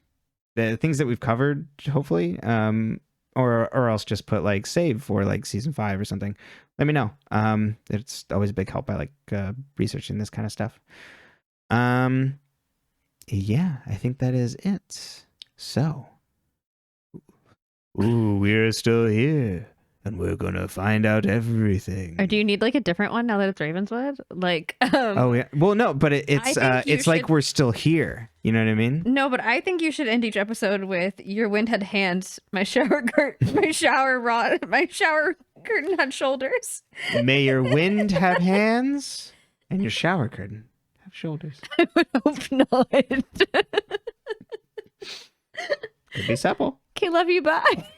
the things that we've covered, hopefully, or else just put like save for like season 5 or something. Let me know. It's always a big help. I like researching this kind of stuff. Yeah, I think that is it. So. Ooh, we're still here, and we're gonna find out everything. Or do you need like a different one now that it's Ravenswood? Like, oh yeah. Well, no, but it's like we're still here. You know what I mean? No, but I think you should end each episode with your wind had hands, my shower curtain, my shower curtain had shoulders. May your wind have hands, and your shower curtain have shoulders. I would hope not. Could be supple. Okay, love you. Bye.